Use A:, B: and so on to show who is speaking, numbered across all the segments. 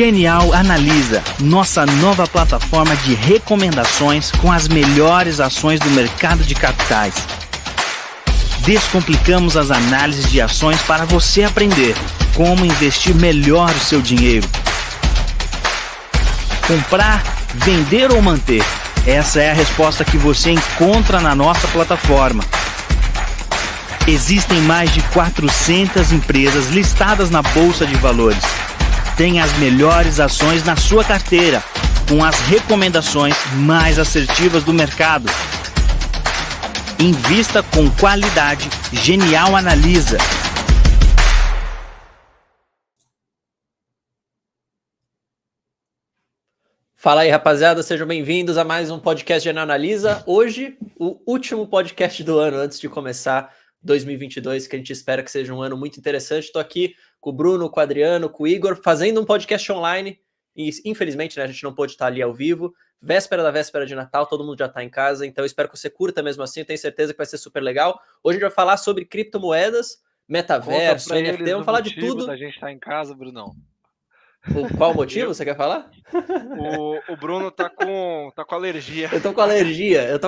A: Genial Analisa, nossa nova plataforma de recomendações com as melhores ações do mercado de capitais. Descomplicamos as análises de ações para você aprender como investir melhor o seu dinheiro. Comprar, vender ou manter? Essa é a resposta que você encontra na nossa plataforma. Existem mais de 400 empresas listadas na Bolsa de Valores. Tem as melhores ações na sua carteira, com as recomendações mais assertivas do mercado. Invista com qualidade. Genial Analisa.
B: Fala aí, rapaziada, sejam bem-vindos a mais um podcast Genial Analisa. Hoje, o último podcast do ano, antes de começar 2022, que a gente espera que seja um ano muito interessante. Estou aqui com o Bruno, com o Adriano, com o Igor, fazendo um podcast online. E, infelizmente, né, a gente não pôde estar ali ao vivo. Véspera da véspera de Natal, todo mundo já está em casa. Então, eu espero que você curta mesmo assim. Eu tenho certeza que vai ser super legal. Hoje a gente vai falar sobre criptomoedas, metaverso, NFT. Vamos falar de tudo.
C: Da gente estar em casa, Brunão.
B: Qual o motivo? Você quer falar?
C: O Bruno tá com alergia.
B: Eu tô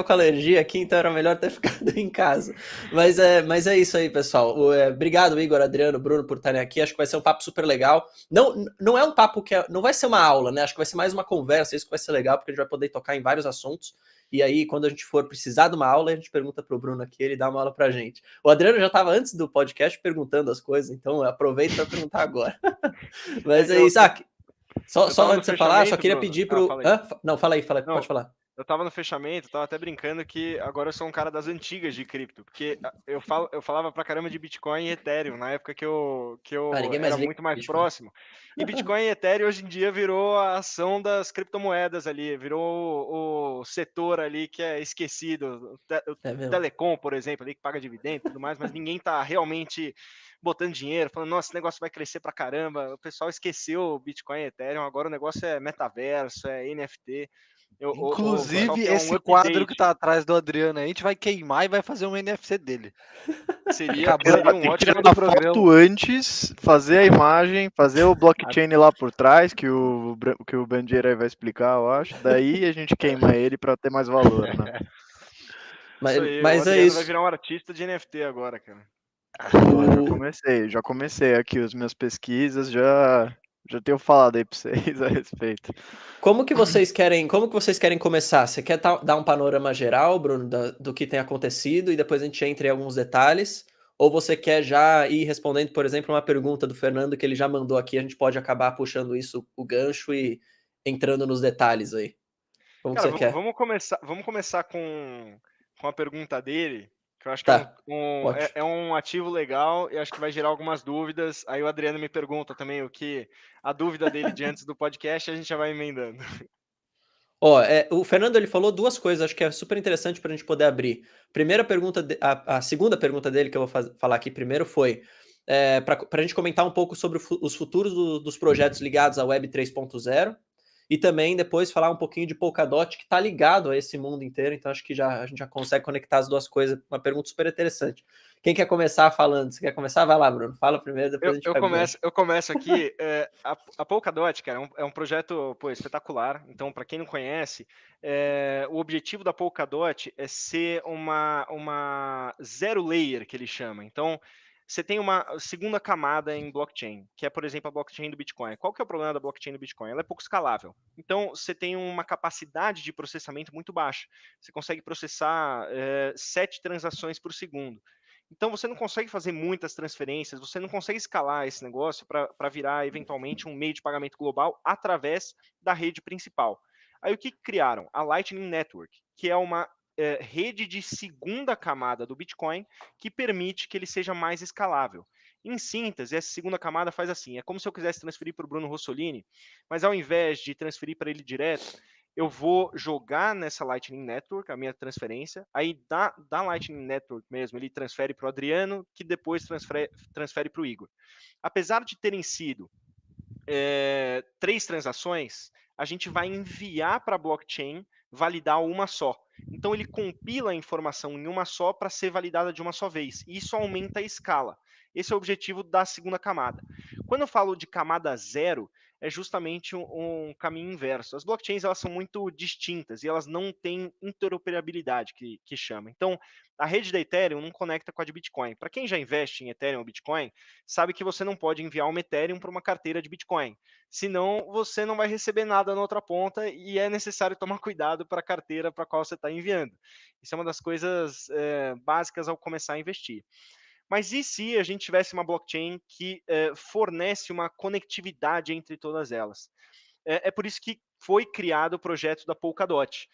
B: com alergia aqui, então era melhor ter ficado em casa. Mas é isso aí, pessoal. Obrigado, Igor, Adriano, Bruno, por estarem aqui. Acho que vai ser um papo super legal. Não é um papo não vai ser uma aula, né? Acho que vai ser mais uma conversa. Isso que vai ser legal, porque a gente vai poder tocar em vários assuntos. E aí, quando a gente for precisar de uma aula, a gente pergunta pro Bruno aqui, ele dá uma aula pra gente. O Adriano já estava antes do podcast perguntando as coisas, então aproveita para perguntar agora. Mas é isso. Só antes de você falar, só queria pedir pro... Não, fala aí, pode falar.
C: Eu tava no fechamento, tava até brincando que agora eu sou um cara das antigas de cripto, porque eu falava pra caramba de Bitcoin e Ethereum, na época que eu era muito mais Bitcoin. Próximo. E Bitcoin e Ethereum hoje em dia virou a ação das criptomoedas ali, virou o setor ali que é esquecido, o Telecom, por exemplo, ali que paga dividendo e tudo mais, mas ninguém tá realmente botando dinheiro, falando, nossa, esse negócio vai crescer pra caramba. O pessoal esqueceu o Bitcoin e Ethereum, agora o negócio é metaverso, é NFT.
D: Inclusive, esse quadro que tá atrás do Adriano aí, a gente vai queimar e vai fazer um NFC dele.
C: Seria um ótimo
D: tirar a foto antes, fazer a imagem, fazer o blockchain lá por trás, que o Bandeira aí vai explicar, eu acho. Daí a gente queima ele pra ter mais valor, né?
B: Mas é isso.
C: Vai virar um artista de NFT agora, cara.
D: Já comecei aqui as minhas pesquisas, já tenho falado aí pra vocês a respeito.
B: Como que vocês querem começar? Você quer dar um panorama geral, Bruno, do que tem acontecido e depois a gente entra em alguns detalhes? Ou você quer já ir respondendo, por exemplo, uma pergunta do Fernando que ele já mandou aqui, a gente pode acabar puxando o gancho e entrando nos detalhes aí? Como
C: Cara,
B: você quer?
C: Vamos começar com a pergunta dele, que eu acho que é um ativo legal e acho que vai gerar algumas dúvidas. Aí o Adriano me pergunta também a dúvida dele de antes do podcast, a gente já vai emendando.
B: O Fernando ele falou duas coisas, acho que é super interessante para a gente poder abrir. A segunda pergunta dele, que eu vou falar aqui primeiro, foi para a gente comentar um pouco sobre os futuros dos projetos ligados à Web 3.0 e também depois falar um pouquinho de Polkadot, que está ligado a esse mundo inteiro, então acho que a gente já consegue conectar as duas coisas. Uma pergunta super interessante. Quem quer começar falando? Você quer começar? Vai lá, Bruno. Fala primeiro, depois a gente
C: eu começo aqui. A Polkadot, cara, é um projeto espetacular. Então, para quem não conhece, o objetivo da Polkadot é ser uma zero layer, que ele chama. Então, você tem uma segunda camada em blockchain, que é, por exemplo, a blockchain do Bitcoin. Qual que é o problema da blockchain do Bitcoin? Ela é pouco escalável. Então, você tem uma capacidade de processamento muito baixa. Você consegue processar 7 transações por segundo. Então, você não consegue fazer muitas transferências, você não consegue escalar esse negócio para virar, eventualmente, um meio de pagamento global através da rede principal. Aí, o que criaram? A Lightning Network, que é uma rede de segunda camada do Bitcoin que permite que ele seja mais escalável. Em síntese, essa segunda camada faz assim, é como se eu quisesse transferir para o Bruno Rossolini, mas ao invés de transferir para ele direto, eu vou jogar nessa Lightning Network a minha transferência, aí da Lightning Network mesmo, ele transfere para o Adriano, que depois transfere para o Igor. Apesar de terem sido 3 transações, a gente vai enviar para a blockchain validar uma só. Então, ele compila a informação em uma só para ser validada de uma só vez. E isso aumenta a escala. Esse é o objetivo da segunda camada. Quando eu falo de camada zero, é justamente um caminho inverso. As blockchains elas são muito distintas e elas não têm interoperabilidade, que chama. Então, a rede da Ethereum não conecta com a de Bitcoin. Para quem já investe em Ethereum ou Bitcoin, sabe que você não pode enviar uma Ethereum para uma carteira de Bitcoin. Senão, você não vai receber nada na outra ponta e é necessário tomar cuidado para a carteira para a qual você está enviando. Isso é uma das coisas básicas ao começar a investir. Mas e se a gente tivesse uma blockchain que fornece uma conectividade entre todas elas? É por isso que foi criado o projeto da Polkadot,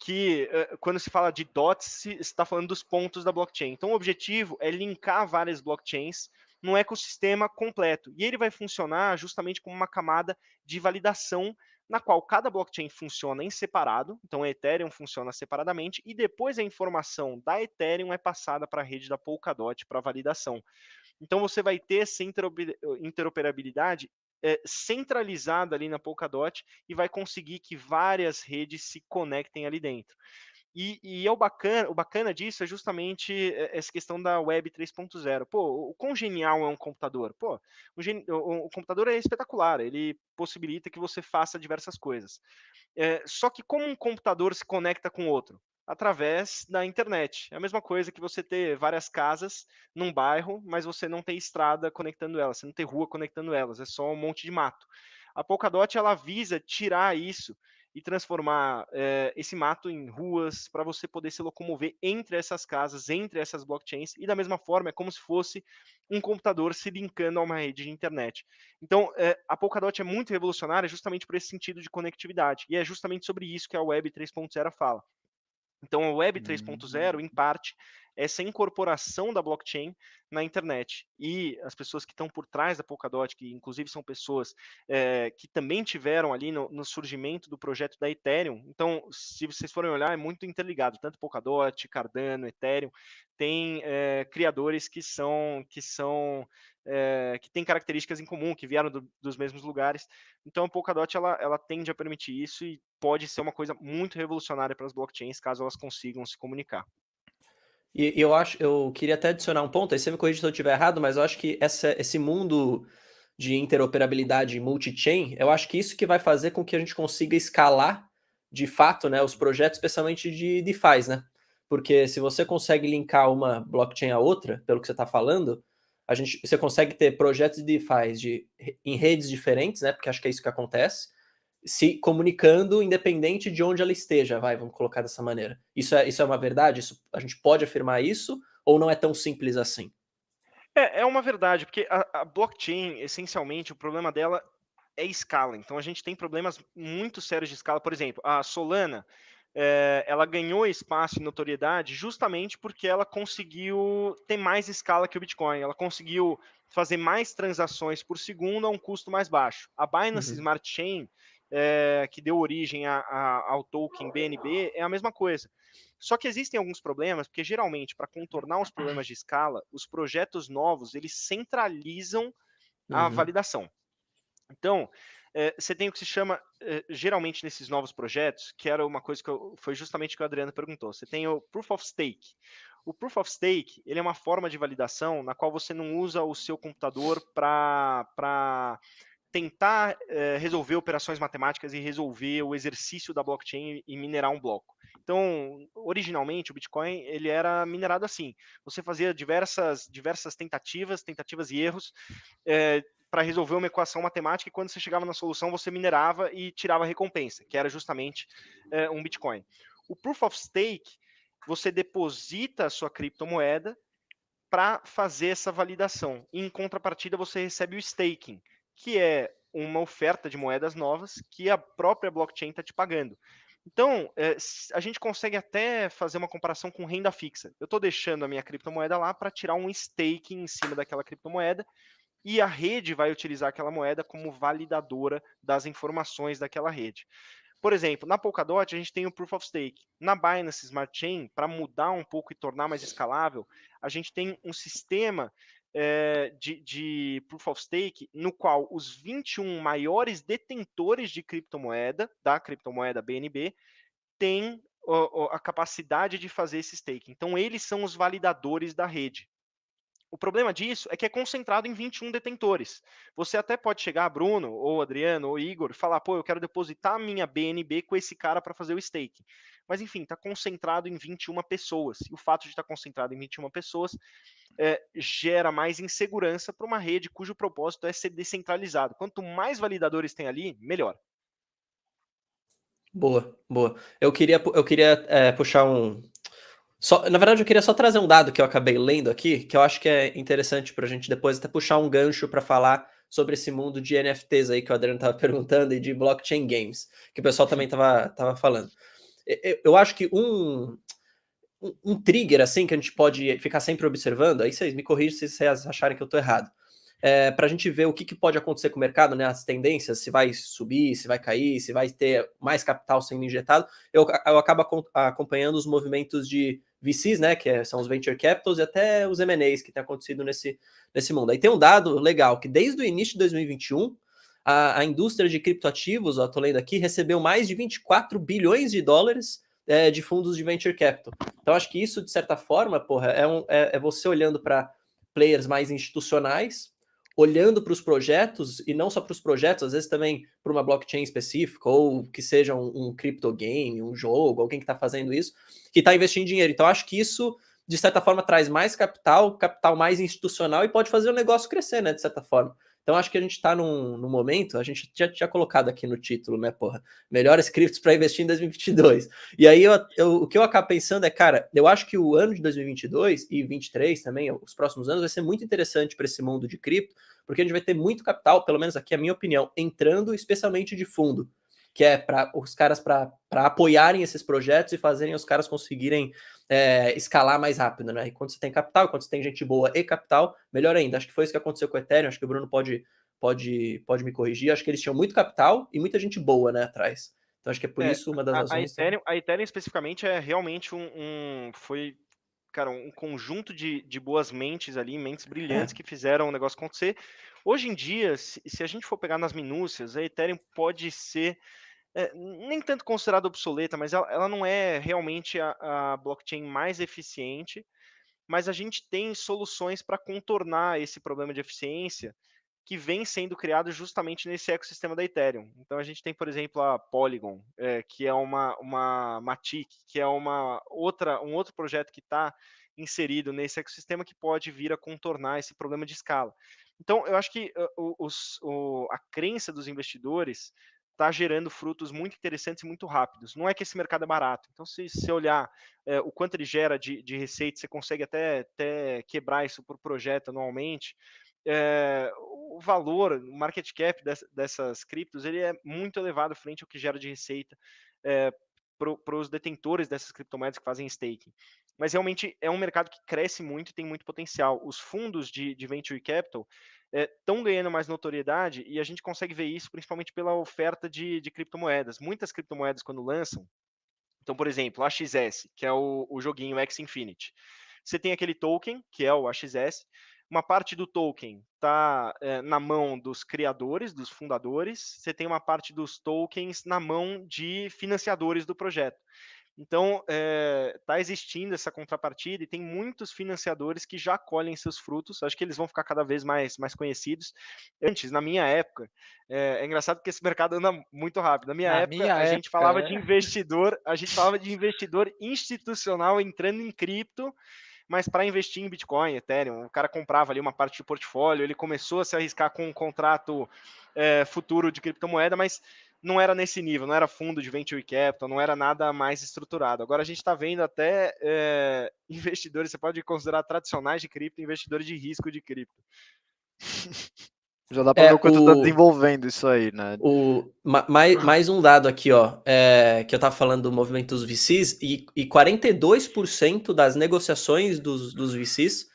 C: que quando se fala de dots, se está falando dos pontos da blockchain. Então, o objetivo é linkar várias blockchains num ecossistema completo. E ele vai funcionar justamente como uma camada de validação na qual cada blockchain funciona em separado, então a Ethereum funciona separadamente, e depois a informação da Ethereum é passada para a rede da Polkadot para validação. Então você vai ter essa interoperabilidade centralizada ali na Polkadot e vai conseguir que várias redes se conectem ali dentro. E o bacana disso é justamente essa questão da Web 3.0. Pô, o quão genial é um computador? Pô, o computador é espetacular, ele possibilita que você faça diversas coisas. Só que como um computador se conecta com outro? Através da internet. É a mesma coisa que você ter várias casas num bairro, mas você não ter estrada conectando elas, você não ter rua conectando elas, é só um monte de mato. A Polkadot ela visa tirar isso e transformar esse mato em ruas para você poder se locomover entre essas casas, entre essas blockchains, e da mesma forma é como se fosse um computador se linkando a uma rede de internet. Então, a Polkadot é muito revolucionária justamente por esse sentido de conectividade, e é justamente sobre isso que a Web 3.0 fala. Então, a Web 3.0, em parte, é essa incorporação da blockchain na internet. E as pessoas que estão por trás da Polkadot, que inclusive são pessoas que também tiveram ali no surgimento do projeto da Ethereum. Então, se vocês forem olhar, é muito interligado, tanto Polkadot, Cardano, Ethereum, tem criadores que têm características em comum, que vieram dos mesmos lugares. Então, a Polkadot ela tende a permitir isso e pode ser uma coisa muito revolucionária para as blockchains, caso elas consigam se comunicar.
B: E eu queria até adicionar um ponto, aí você me corrige se eu estiver errado, mas eu acho que esse mundo de interoperabilidade multi-chain, eu acho que isso que vai fazer com que a gente consiga escalar, de fato, né, os projetos, especialmente de DeFi, né? Porque se você consegue linkar uma blockchain a outra, pelo que você está falando, você consegue ter projetos de DeFi em redes diferentes, né? Porque acho que é isso que acontece, se comunicando independente de onde ela esteja, vamos colocar dessa maneira. Isso é uma verdade? A gente pode afirmar isso ou não é tão simples assim?
C: É uma verdade, porque a blockchain, essencialmente, o problema dela é escala. Então, a gente tem problemas muito sérios de escala. Por exemplo, a Solana, ela ganhou espaço e notoriedade justamente porque ela conseguiu ter mais escala que o Bitcoin. Ela conseguiu fazer mais transações por segundo a um custo mais baixo. A Binance
B: Uhum.
C: Smart Chain, que deu origem ao token BNB, é a mesma coisa. Só que existem alguns problemas, porque geralmente, para contornar os problemas de escala, os projetos novos, eles centralizam a
B: Uhum.
C: validação. Então, você tem o que se chama, geralmente nesses novos projetos, que era uma coisa foi justamente o que o Adriano perguntou, você tem o Proof of Stake. O Proof of Stake, ele é uma forma de validação na qual você não usa o seu computador para tentar resolver operações matemáticas e resolver o exercício da blockchain e minerar um bloco. Então, originalmente, o Bitcoin ele era minerado assim. Você fazia diversas tentativas e erros para resolver uma equação matemática e quando você chegava na solução, você minerava e tirava a recompensa, que era justamente um Bitcoin. O Proof of Stake, você deposita a sua criptomoeda para fazer essa validação. E, em contrapartida, você recebe o staking, que é uma oferta de moedas novas que a própria blockchain está te pagando. Então, a gente consegue até fazer uma comparação com renda fixa. Eu estou deixando a minha criptomoeda lá para tirar um staking em cima daquela criptomoeda e a rede vai utilizar aquela moeda como validadora das informações daquela rede. Por exemplo, na Polkadot a gente tem o Proof of Stake. Na Binance Smart Chain, para mudar um pouco e tornar mais escalável, a gente tem um sistema de Proof of Stake no qual os 21 maiores detentores de criptomoeda, da criptomoeda BNB, têm a capacidade de fazer esse stake. Então, eles são os validadores da rede. O problema disso é que é concentrado em 21 detentores. Você até pode chegar, Bruno, ou Adriano, ou Igor, e falar, pô, eu quero depositar a minha BNB com esse cara para fazer o stake. Mas, enfim, está concentrado em 21 pessoas. E o fato de estar concentrado em 21 pessoas gera mais insegurança para uma rede cujo propósito é ser descentralizado. Quanto mais validadores tem ali, melhor.
B: Boa, boa. Eu queria puxar um. Na verdade, eu queria só trazer um dado que eu acabei lendo aqui, que eu acho que é interessante para a gente depois até puxar um gancho para falar sobre esse mundo de NFTs aí que o Adriano estava perguntando e de blockchain games, que o pessoal também estava falando. Eu acho que um trigger assim que a gente pode ficar sempre observando, aí vocês me corrigem se vocês acharem que eu estou errado, para a gente ver o que pode acontecer com o mercado, né, as tendências, se vai subir, se vai cair, se vai ter mais capital sendo injetado. Eu acabo acompanhando os movimentos de VCs, né, são os Venture Capitals, e até os M&As que tem acontecido nesse mundo. Aí tem um dado legal, que desde o início de 2021, a indústria de criptoativos, estou lendo aqui, recebeu mais de 24 bilhões de dólares de fundos de Venture Capital. Então acho que isso, de certa forma, porra, é você olhando para players mais institucionais, olhando para os projetos, e não só para os projetos, às vezes também para uma blockchain específica, ou que seja um crypto game, um jogo, alguém que está fazendo isso, que está investindo dinheiro. Então, acho que isso, de certa forma, traz mais capital mais institucional, e pode fazer o negócio crescer, né, de certa forma. Então, acho que a gente está num momento, a gente já tinha colocado aqui no título, né, porra, melhores criptos para investir em 2022. E aí, o que eu acabo pensando é, cara, eu acho que o ano de 2022 e 2023 também, os próximos anos, vai ser muito interessante para esse mundo de cripto, porque a gente vai ter muito capital, pelo menos aqui é a minha opinião, entrando especialmente de fundo, que é para os caras para apoiarem esses projetos e fazerem os caras conseguirem escalar mais rápido, né? E quando você tem capital, quando você tem gente boa e capital, melhor ainda. Acho que foi isso que aconteceu com o Ethereum, acho que o Bruno pode me corrigir, acho que eles tinham muito capital e muita gente boa, né, atrás. Então acho que é por isso uma das razões.
C: A Ethereum especificamente é realmente foi, cara, um conjunto de boas mentes ali, mentes brilhantes que fizeram o negócio acontecer. Hoje em dia, se a gente for pegar nas minúcias, a Ethereum pode ser nem tanto considerada obsoleta, mas ela não é realmente a blockchain mais eficiente, mas a gente tem soluções para contornar esse problema de eficiência que vem sendo criado justamente nesse ecossistema da Ethereum. Então a gente tem, por exemplo, a Polygon, que é uma Matic, que é um outro projeto que está inserido nesse ecossistema que pode vir a contornar esse problema de escala. Então eu acho que a crença dos investidores está gerando frutos muito interessantes e muito rápidos. Não é que esse mercado é barato. Então, se você olhar o quanto ele gera de receita, você consegue até quebrar isso por projeto anualmente. O valor, o market cap dessas criptos, ele é muito elevado frente ao que gera de receita para os detentores dessas criptomoedas que fazem staking. Mas realmente é um mercado que cresce muito e tem muito potencial. Os fundos de venture capital estão ganhando mais notoriedade, e a gente consegue ver isso principalmente pela oferta de criptomoedas. Muitas criptomoedas, quando lançam, então, por exemplo, a AXS, que é o joguinho X Infinity, você tem aquele token, que é o AXS, uma parte do token está na mão dos criadores, dos fundadores, você tem uma parte dos tokens na mão de financiadores do projeto. Então, está existindo essa contrapartida e tem muitos financiadores que já colhem seus frutos. Acho que eles vão ficar cada vez mais conhecidos. Antes, na minha época, é engraçado porque esse mercado anda muito rápido. Na minha época, a gente falava de investidor, institucional entrando em cripto, mas para investir em Bitcoin, Ethereum, o cara comprava ali uma parte de portfólio, ele começou a se arriscar com um contrato futuro de criptomoeda, mas não era nesse nível, não era fundo de venture capital, não era nada mais estruturado. Agora a gente está vendo até investidores, você pode considerar tradicionais de cripto, investidores de risco de cripto.
D: Já dá para ver o quanto está desenvolvendo isso aí, né?
B: Mais um dado aqui, ó, que eu estava falando do movimento dos VCs, e 42% das negociações dos VCs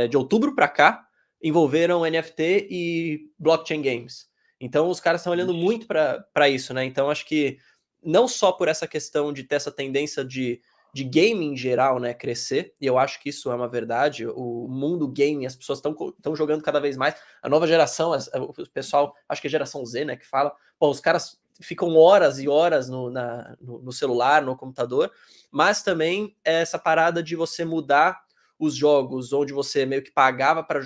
B: de outubro para cá envolveram NFT e blockchain games. Então os caras estão olhando muito para isso, né? Então acho que não só por essa questão de ter essa tendência de game em geral, né, crescer, e eu acho que isso é uma verdade, o mundo game, as pessoas estão jogando cada vez mais, a nova geração, o pessoal, acho que é a geração Z, né, que fala, pô, os caras ficam horas e horas no celular, no computador, mas também essa parada de você mudar os jogos onde você meio que pagava para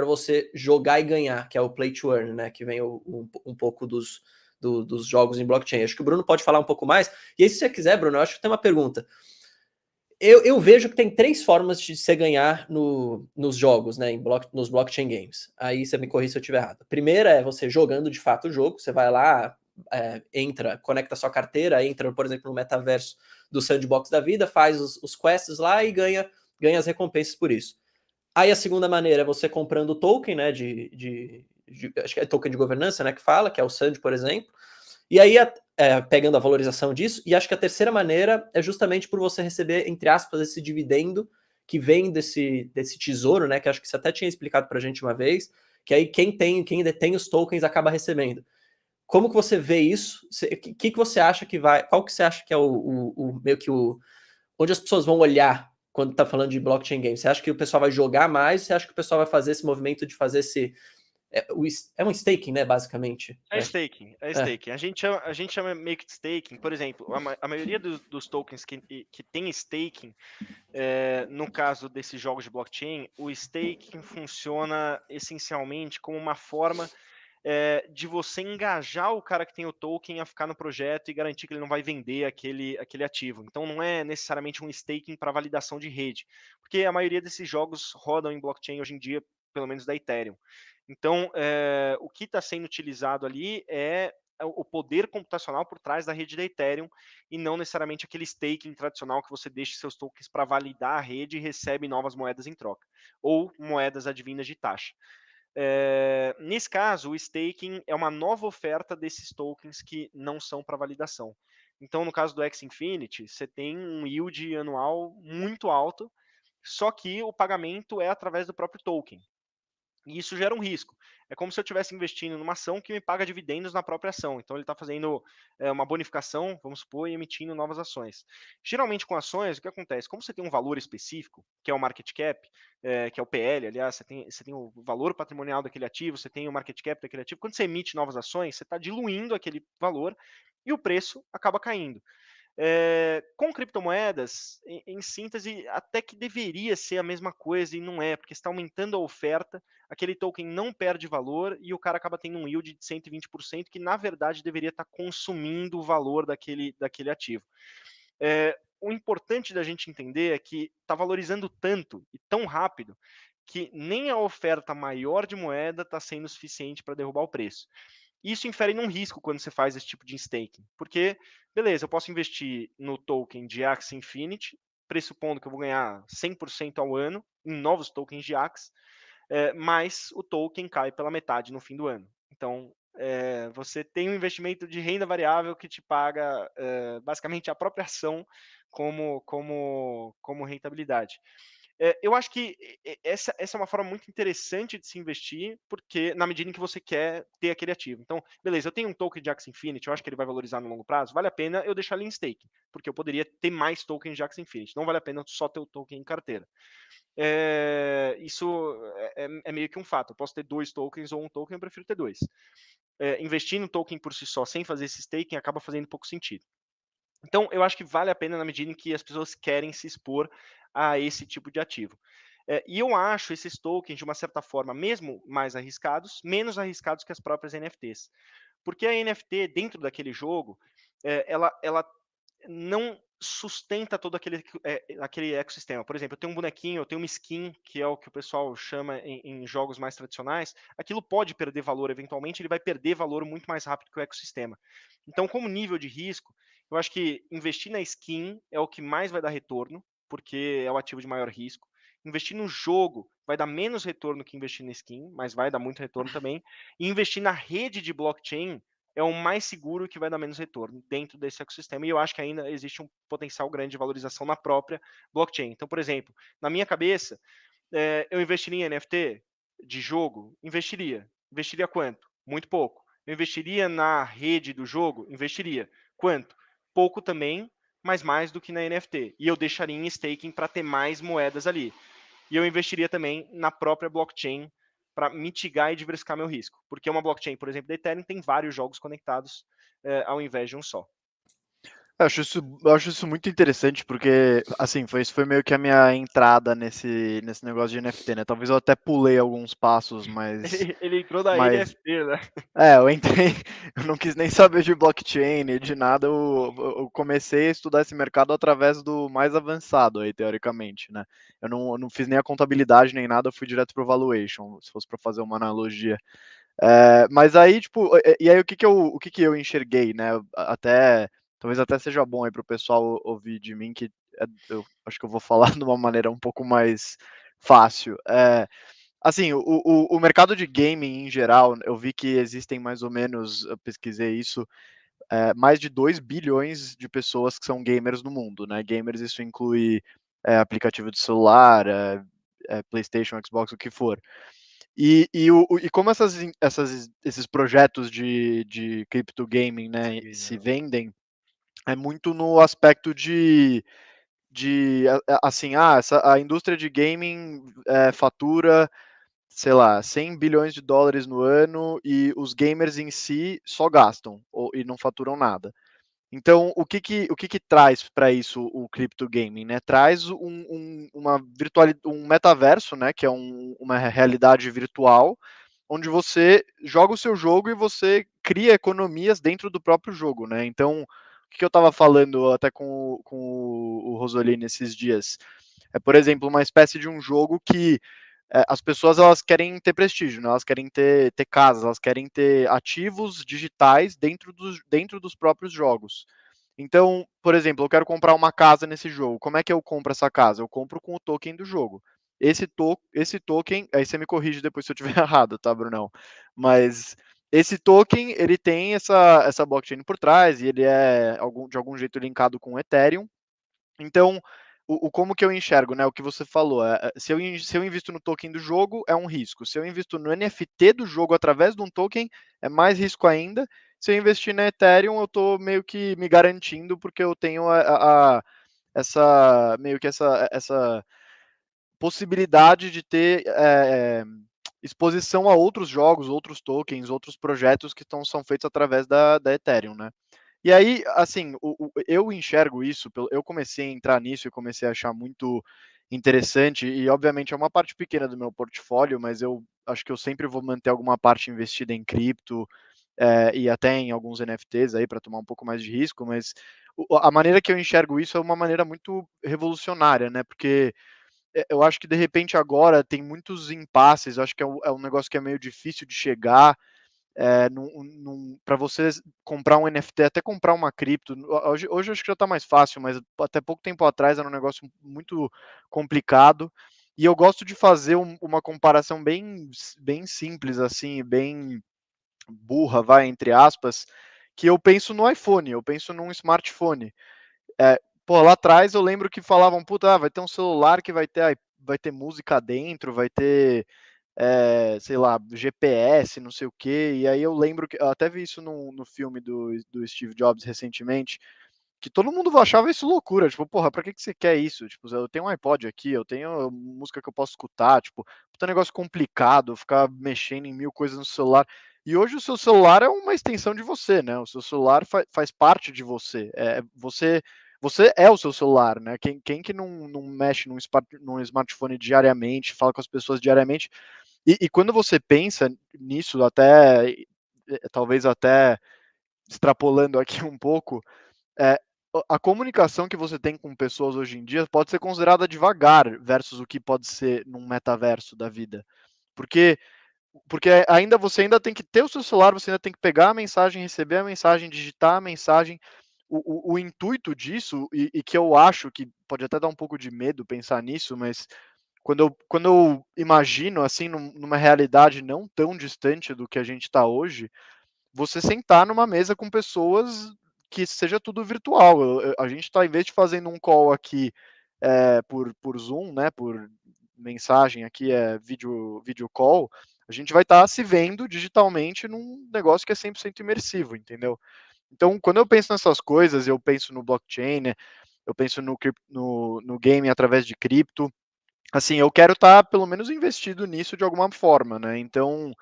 B: você jogar e ganhar, que é o Play to Earn, né? Que vem um pouco dos jogos em blockchain. Acho que o Bruno pode falar um pouco mais. E aí, se você quiser, Bruno, eu acho que tem uma pergunta. Eu vejo que tem 3 formas de você ganhar nos jogos, né? Nos blockchain games. Aí você me corrija se eu estiver errado. A primeira é você jogando de fato o jogo. Você vai lá, entra, conecta sua carteira, entra, por exemplo, no metaverso do Sandbox da vida, faz os quests lá e ganha as recompensas por isso. Aí a segunda maneira é você comprando token, né? Acho que é token de governança, né? Que fala, que é o Sand, por exemplo. E aí, pegando a valorização disso, e acho que a terceira maneira é justamente por você receber, entre aspas, esse dividendo que vem desse tesouro, né? Que acho que você até tinha explicado pra gente uma vez, que aí quem detém os tokens acaba recebendo. Como que você vê isso? O que você acha que vai. Qual que você acha que é meio que onde as pessoas vão olhar quando tá falando de blockchain game? Você acha que o pessoal vai jogar mais? Você acha que o pessoal vai fazer esse movimento de fazer esse. É um staking, né, basicamente?
C: É staking, é staking. A gente chama meio que de staking. Por exemplo, a maioria dos tokens que tem staking, no caso desses jogos de blockchain, o staking funciona essencialmente como uma forma de você engajar o cara que tem o token a ficar no projeto e garantir que ele não vai vender aquele ativo. Então não é necessariamente um staking para validação de rede, porque a maioria desses jogos rodam em blockchain hoje em dia, pelo menos da Ethereum. Então, o que está sendo utilizado ali é o poder computacional por trás da rede da Ethereum e não necessariamente aquele staking tradicional que você deixa seus tokens para validar a rede e recebe novas moedas em troca, ou moedas advindas de taxa. Nesse caso, o staking é uma nova oferta desses tokens que não são para validação. Então, no caso do X Infinity, você tem um yield anual muito alto, só que o pagamento é através do próprio token. E isso gera um risco. É como se eu estivesse investindo numa ação que me paga dividendos na própria ação. Então ele está fazendo uma bonificação, vamos supor, e emitindo novas ações. Geralmente com ações, o que acontece? Como você tem um valor específico, que é o market cap, que é o PL, aliás, você tem o valor patrimonial daquele ativo, você tem o market cap daquele ativo, quando você emite novas ações, você está diluindo aquele valor e o preço acaba caindo. Com criptomoedas, em síntese, até que deveria ser a mesma coisa e não é, porque está aumentando a oferta, aquele token não perde valor e o cara acaba tendo um yield de 120%, que na verdade deveria estar consumindo o valor daquele ativo. O importante da gente entender é que está valorizando tanto e tão rápido que nem a oferta maior de moeda está sendo suficiente para derrubar o preço. Isso infere num risco quando você faz esse tipo de staking, porque, beleza, eu posso investir no token de Axie Infinity, pressupondo que eu vou ganhar 100% ao ano em novos tokens de Axie, mas o token cai pela metade no fim do ano. Então, você tem um investimento de renda variável que te paga basicamente a própria ação como rentabilidade. Eu acho que essa é uma forma muito interessante de se investir, porque na medida em que você quer ter aquele ativo. Então, beleza, eu tenho um token de Axie Infinity, eu acho que ele vai valorizar no longo prazo, vale a pena eu deixar ele em stake, porque eu poderia ter mais tokens de Axie Infinity. Não vale a pena só ter o token em carteira. Isso é meio que um fato. Eu posso ter 2 tokens ou um token, eu prefiro ter 2. Investir no token por si só, sem fazer esse staking, acaba fazendo pouco sentido. Então, eu acho que vale a pena na medida em que as pessoas querem se expor a esse tipo de ativo. E eu acho esses tokens, de uma certa forma, mesmo mais arriscados, menos arriscados que as próprias NFTs. Porque a NFT, dentro daquele jogo, ela não sustenta todo aquele ecossistema. Por exemplo, eu tenho um bonequinho, eu tenho uma skin, que é o que o pessoal chama em jogos mais tradicionais, aquilo pode perder valor eventualmente, ele vai perder valor muito mais rápido que o ecossistema. Então, como nível de risco, eu acho que investir na skin é o que mais vai dar retorno, porque é o ativo de maior risco. Investir no jogo vai dar menos retorno que investir na skin, mas vai dar muito retorno também. E investir na rede de blockchain é o mais seguro e que vai dar menos retorno dentro desse ecossistema. E eu acho que ainda existe um potencial grande de valorização na própria blockchain. Então, por exemplo, na minha cabeça, eu investiria em NFT de jogo? Investiria. Investiria quanto? Muito pouco. Eu investiria na rede do jogo? Investiria. Quanto? Pouco também, mas mais do que na NFT. E eu deixaria em staking para ter mais moedas ali. E eu investiria também na própria blockchain para mitigar e diversificar meu risco. Porque uma blockchain, por exemplo, da Ethereum tem vários jogos conectados ao invés de um só.
D: Eu acho isso muito interessante, porque, assim, isso foi meio que a minha entrada nesse negócio de NFT, né? Talvez eu até pulei alguns passos, mas,
C: Ele entrou na
D: mas
C: NFT, né?
D: eu entrei, eu não quis nem saber de blockchain, de nada, eu comecei a estudar esse mercado através do mais avançado aí, teoricamente, né? Eu não fiz nem a contabilidade nem nada, eu fui direto pro valuation, se fosse para fazer uma analogia. Mas aí, tipo, e aí o que que eu enxerguei, né? Até, talvez até seja bom aí para o pessoal ouvir de mim, que eu acho que eu vou falar de uma maneira um pouco mais fácil. Assim, o mercado de gaming em geral, eu vi que existem mais ou menos, eu pesquisei isso, mais de 2 bilhões de pessoas que são gamers no mundo, né? Gamers, isso inclui aplicativo de celular, PlayStation, Xbox, o que for. E como esses projetos de crypto gaming, né, se vendem, é muito no aspecto assim, a indústria de gaming fatura, sei lá, 100 bilhões de dólares no ano e os gamers em si só gastam e não faturam nada. Então, o que que traz para isso o crypto gaming, né? Traz um metaverso, né? Que é uma realidade virtual, onde você joga o seu jogo e você cria economias dentro do próprio jogo, né? Então, o que eu estava falando até com o Rosolini esses dias? É, por exemplo, uma espécie de um jogo que as pessoas elas querem ter prestígio, né? Elas querem ter casas, elas querem ter ativos digitais dentro dos próprios jogos. Então, por exemplo, eu quero comprar uma casa nesse jogo. Como é que eu compro essa casa? Eu compro com o token do jogo. Esse token, aí você me corrige depois se eu estiver errado, tá, Brunão? Mas esse token, ele tem essa blockchain por trás e ele é de algum jeito linkado com o Ethereum. Então, como que eu enxergo, né? O que você falou, se eu invisto no token do jogo, é um risco. Se eu invisto no NFT do jogo através de um token, é mais risco ainda. Se eu investir na Ethereum, eu estou meio que me garantindo, porque eu tenho essa meio que essa possibilidade de ter exposição a outros jogos, outros tokens, outros projetos que são feitos através da Ethereum, né? E aí, assim, eu enxergo isso, eu comecei a entrar nisso e comecei a achar muito interessante, e obviamente é uma parte pequena do meu portfólio, mas eu acho que eu sempre vou manter alguma parte investida em cripto, e até em alguns NFTs aí para tomar um pouco mais de risco, mas a maneira que eu enxergo isso é uma maneira muito revolucionária, né? Porque eu acho que de repente agora tem muitos impasses, eu acho que é um negócio que é meio difícil de chegar, para você comprar um NFT, até comprar uma cripto, hoje eu acho que já está mais fácil, mas até pouco tempo atrás era um negócio muito complicado. E eu gosto de fazer uma comparação bem simples, assim, bem burra, vai, entre aspas, que eu penso no iPhone, eu penso num smartphone. Pô, lá atrás eu lembro que falavam, puta, vai ter um celular que vai ter música dentro, vai ter sei lá, GPS, não sei o quê. E aí eu lembro que eu até vi isso no filme do Steve Jobs recentemente, que todo mundo achava isso loucura, tipo, porra, pra que você quer isso? Tipo, eu tenho um iPod aqui, eu tenho música que eu posso escutar, tipo, puta negócio complicado, ficar mexendo em mil coisas no celular. E hoje o seu celular é uma extensão de você, né? O seu celular faz parte de você. Você é o seu celular, né? Quem que não mexe num smartphone diariamente, fala com as pessoas diariamente, e quando você pensa nisso, até talvez até extrapolando aqui um pouco, é, a comunicação que você tem com pessoas hoje em dia pode ser considerada devagar versus o que pode ser num metaverso da vida. Porque, porque você ainda tem que ter o seu celular, você ainda tem que pegar a mensagem, receber a mensagem, digitar a mensagem. O intuito disso, e que eu acho que pode até dar um pouco de medo pensar nisso, mas quando eu imagino, assim, numa realidade não tão distante do que a gente está hoje, você sentar numa mesa com pessoas que seja tudo virtual. A gente está, em vez de fazendo um call aqui por Zoom, né, por mensagem aqui, video call, a gente vai estar se vendo digitalmente num negócio que é 100% imersivo, entendeu? Então, quando eu penso nessas coisas, eu penso no blockchain, né, eu penso no game através de cripto, assim, eu quero estar pelo menos investido nisso de alguma forma, né? Então,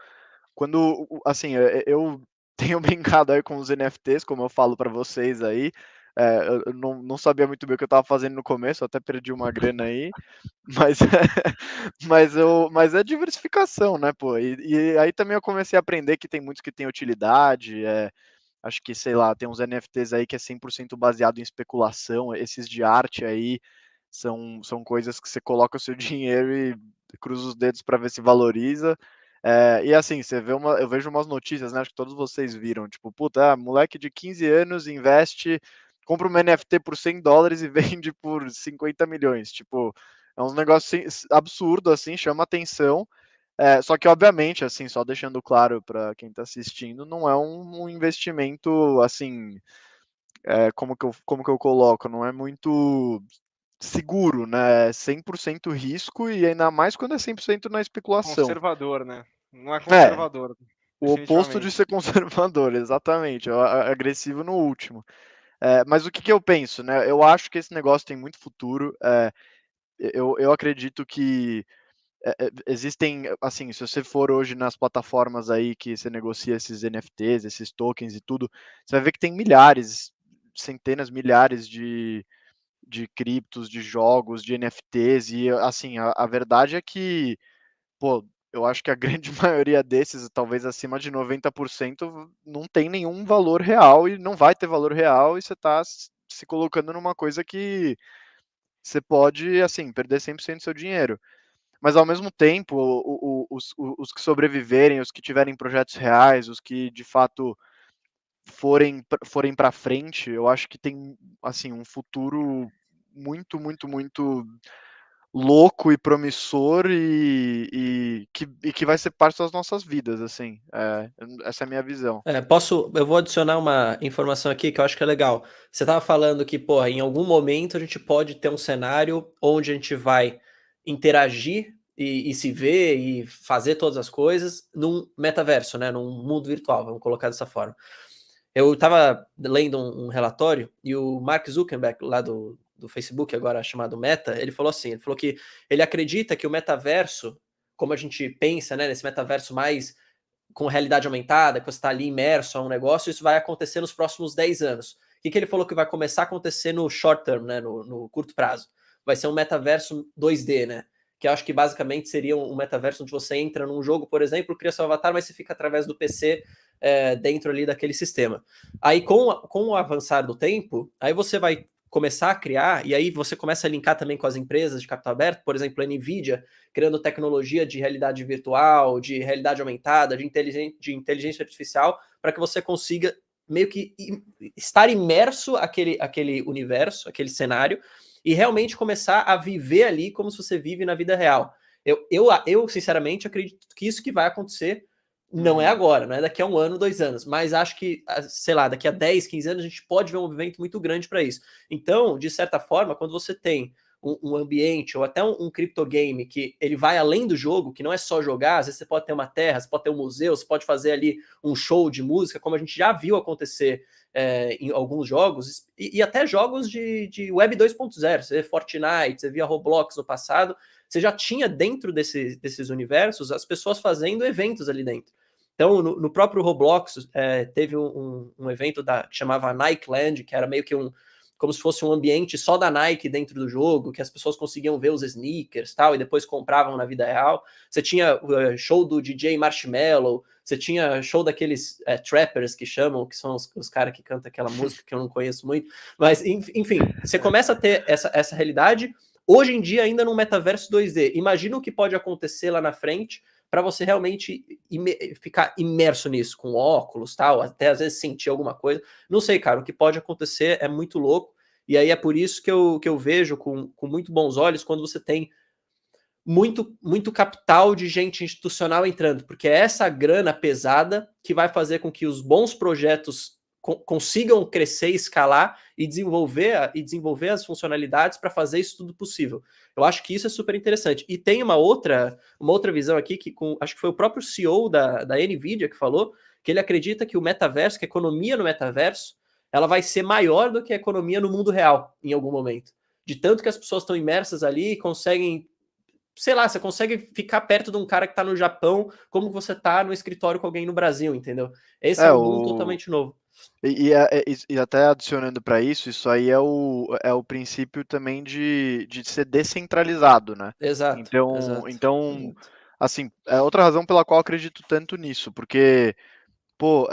D: assim, eu tenho brincado aí com os NFTs, como eu falo para vocês aí, Eu não sabia muito bem o que eu estava fazendo no começo, eu até perdi uma grana aí, mas mas é diversificação, né, pô. E aí também eu comecei a aprender que tem muitos que têm utilidade, acho que, sei lá, tem uns NFTs aí que é 100% baseado em especulação, esses de arte aí são coisas que você coloca o seu dinheiro e cruza os dedos para ver se valoriza. E assim, eu vejo umas notícias, né, acho que todos vocês viram, tipo, puta, moleque de 15 anos investe, compra uma NFT por $100 e vende por 50 milhões, tipo, é um negócio absurdo, assim, chama atenção, só que obviamente, assim, só deixando claro para quem está assistindo, não é um investimento, assim, como que eu coloco, não é muito seguro, né, 100% risco e ainda mais quando é 100% na especulação.
C: Conservador, né? Não é
D: É,
C: conservador,
D: o oposto de
C: definitivamente.
D: ser conservador, exatamente, agressivo no último. Mas o que eu penso, né, eu acho que esse negócio tem muito futuro, eu acredito que existem, assim, se você for hoje nas plataformas aí que você negocia esses NFTs, esses tokens e tudo, você vai ver que tem milhares, centenas, milhares de criptos, de jogos, de NFTs, e assim, a verdade é que, pô, eu acho que a grande maioria desses, talvez acima de 90%, não tem nenhum valor real e não vai ter valor real, e você está se colocando numa coisa que você pode, assim, perder 100% do seu dinheiro. Mas ao mesmo tempo, os que sobreviverem, os que tiverem projetos reais, os que de fato forem para frente, eu acho que tem assim um futuro muito, muito, muito louco e promissor e que vai ser parte das nossas vidas, assim. Essa é a minha visão.
B: Eu vou adicionar uma informação aqui que eu acho que é legal. Você estava falando que, pô, em algum momento a gente pode ter um cenário onde a gente vai interagir e se ver e fazer todas as coisas num metaverso, né? Num mundo virtual, vamos colocar dessa forma. Eu estava lendo um relatório e o Mark Zuckerberg, lá do Facebook, agora chamado Meta, ele falou assim, ele falou que ele acredita que o metaverso, como a gente pensa, né, nesse metaverso mais com realidade aumentada, que você está ali imerso a um negócio, isso vai acontecer nos próximos 10 anos. O que ele falou que vai começar a acontecer no short term, né, no curto prazo? Vai ser um metaverso 2D, né? Que eu acho que basicamente seria um metaverso onde você entra num jogo, por exemplo, cria seu avatar, mas você fica através do PC dentro ali daquele sistema. Aí, com o avançar do tempo, aí você vai começar a criar, e aí você começa a linkar também com as empresas de capital aberto, por exemplo, a NVIDIA, criando tecnologia de realidade virtual, de realidade aumentada, de inteligência artificial, para que você consiga meio que estar imerso aquele universo, aquele cenário, e realmente começar a viver ali como se você vive na vida real. Eu sinceramente, acredito que isso que vai acontecer não é agora, não é daqui a 1 ano, 2 anos, mas acho que, sei lá, daqui a 10, 15 anos a gente pode ver um movimento muito grande para isso. Então, de certa forma, quando você tem um ambiente ou até um criptogame que ele vai além do jogo, que não é só jogar, às vezes você pode ter uma terra, você pode ter um museu, você pode fazer ali um show de música, como a gente já viu acontecer em alguns jogos, e até jogos de Web 2.0, você vê Fortnite, você via Roblox no passado, você já tinha dentro desses universos as pessoas fazendo eventos ali dentro. Então, no próprio Roblox, teve um evento que chamava Nike Land, que era meio que como se fosse um ambiente só da Nike dentro do jogo, que as pessoas conseguiam ver os sneakers tal, e depois compravam na vida real. Você tinha show do DJ Marshmello, você tinha show daqueles trappers que chamam, que são os caras que cantam aquela música que eu não conheço muito. Mas, enfim, você começa a ter essa realidade, hoje em dia ainda num metaverso 2D. Imagina o que pode acontecer lá na frente para você realmente ficar imerso nisso, com óculos, tal, até às vezes sentir alguma coisa. Não sei, cara, o que pode acontecer é muito louco, e aí é por isso que eu vejo com muito bons olhos quando você tem muito capital de gente institucional entrando, porque é essa grana pesada que vai fazer com que os bons projetos consigam crescer, escalar e desenvolver as funcionalidades para fazer isso tudo possível. Eu acho que isso é super interessante. E tem uma outra visão aqui, acho que foi o próprio CEO da NVIDIA que falou, que ele acredita que o metaverso, que a economia no metaverso, ela vai ser maior do que a economia no mundo real, em algum momento. De tanto que as pessoas estão imersas ali e conseguem, sei lá, você consegue ficar perto de um cara que tá no Japão, como você tá no escritório com alguém no Brasil, entendeu? Esse é um mundo
D: O,
B: totalmente novo.
D: E até adicionando para isso aí é o princípio também de ser descentralizado, né?
B: Exato,
D: Então,
B: exato,
D: então,
B: exato.
D: assim, é outra razão pela qual eu acredito tanto nisso, porque, pô,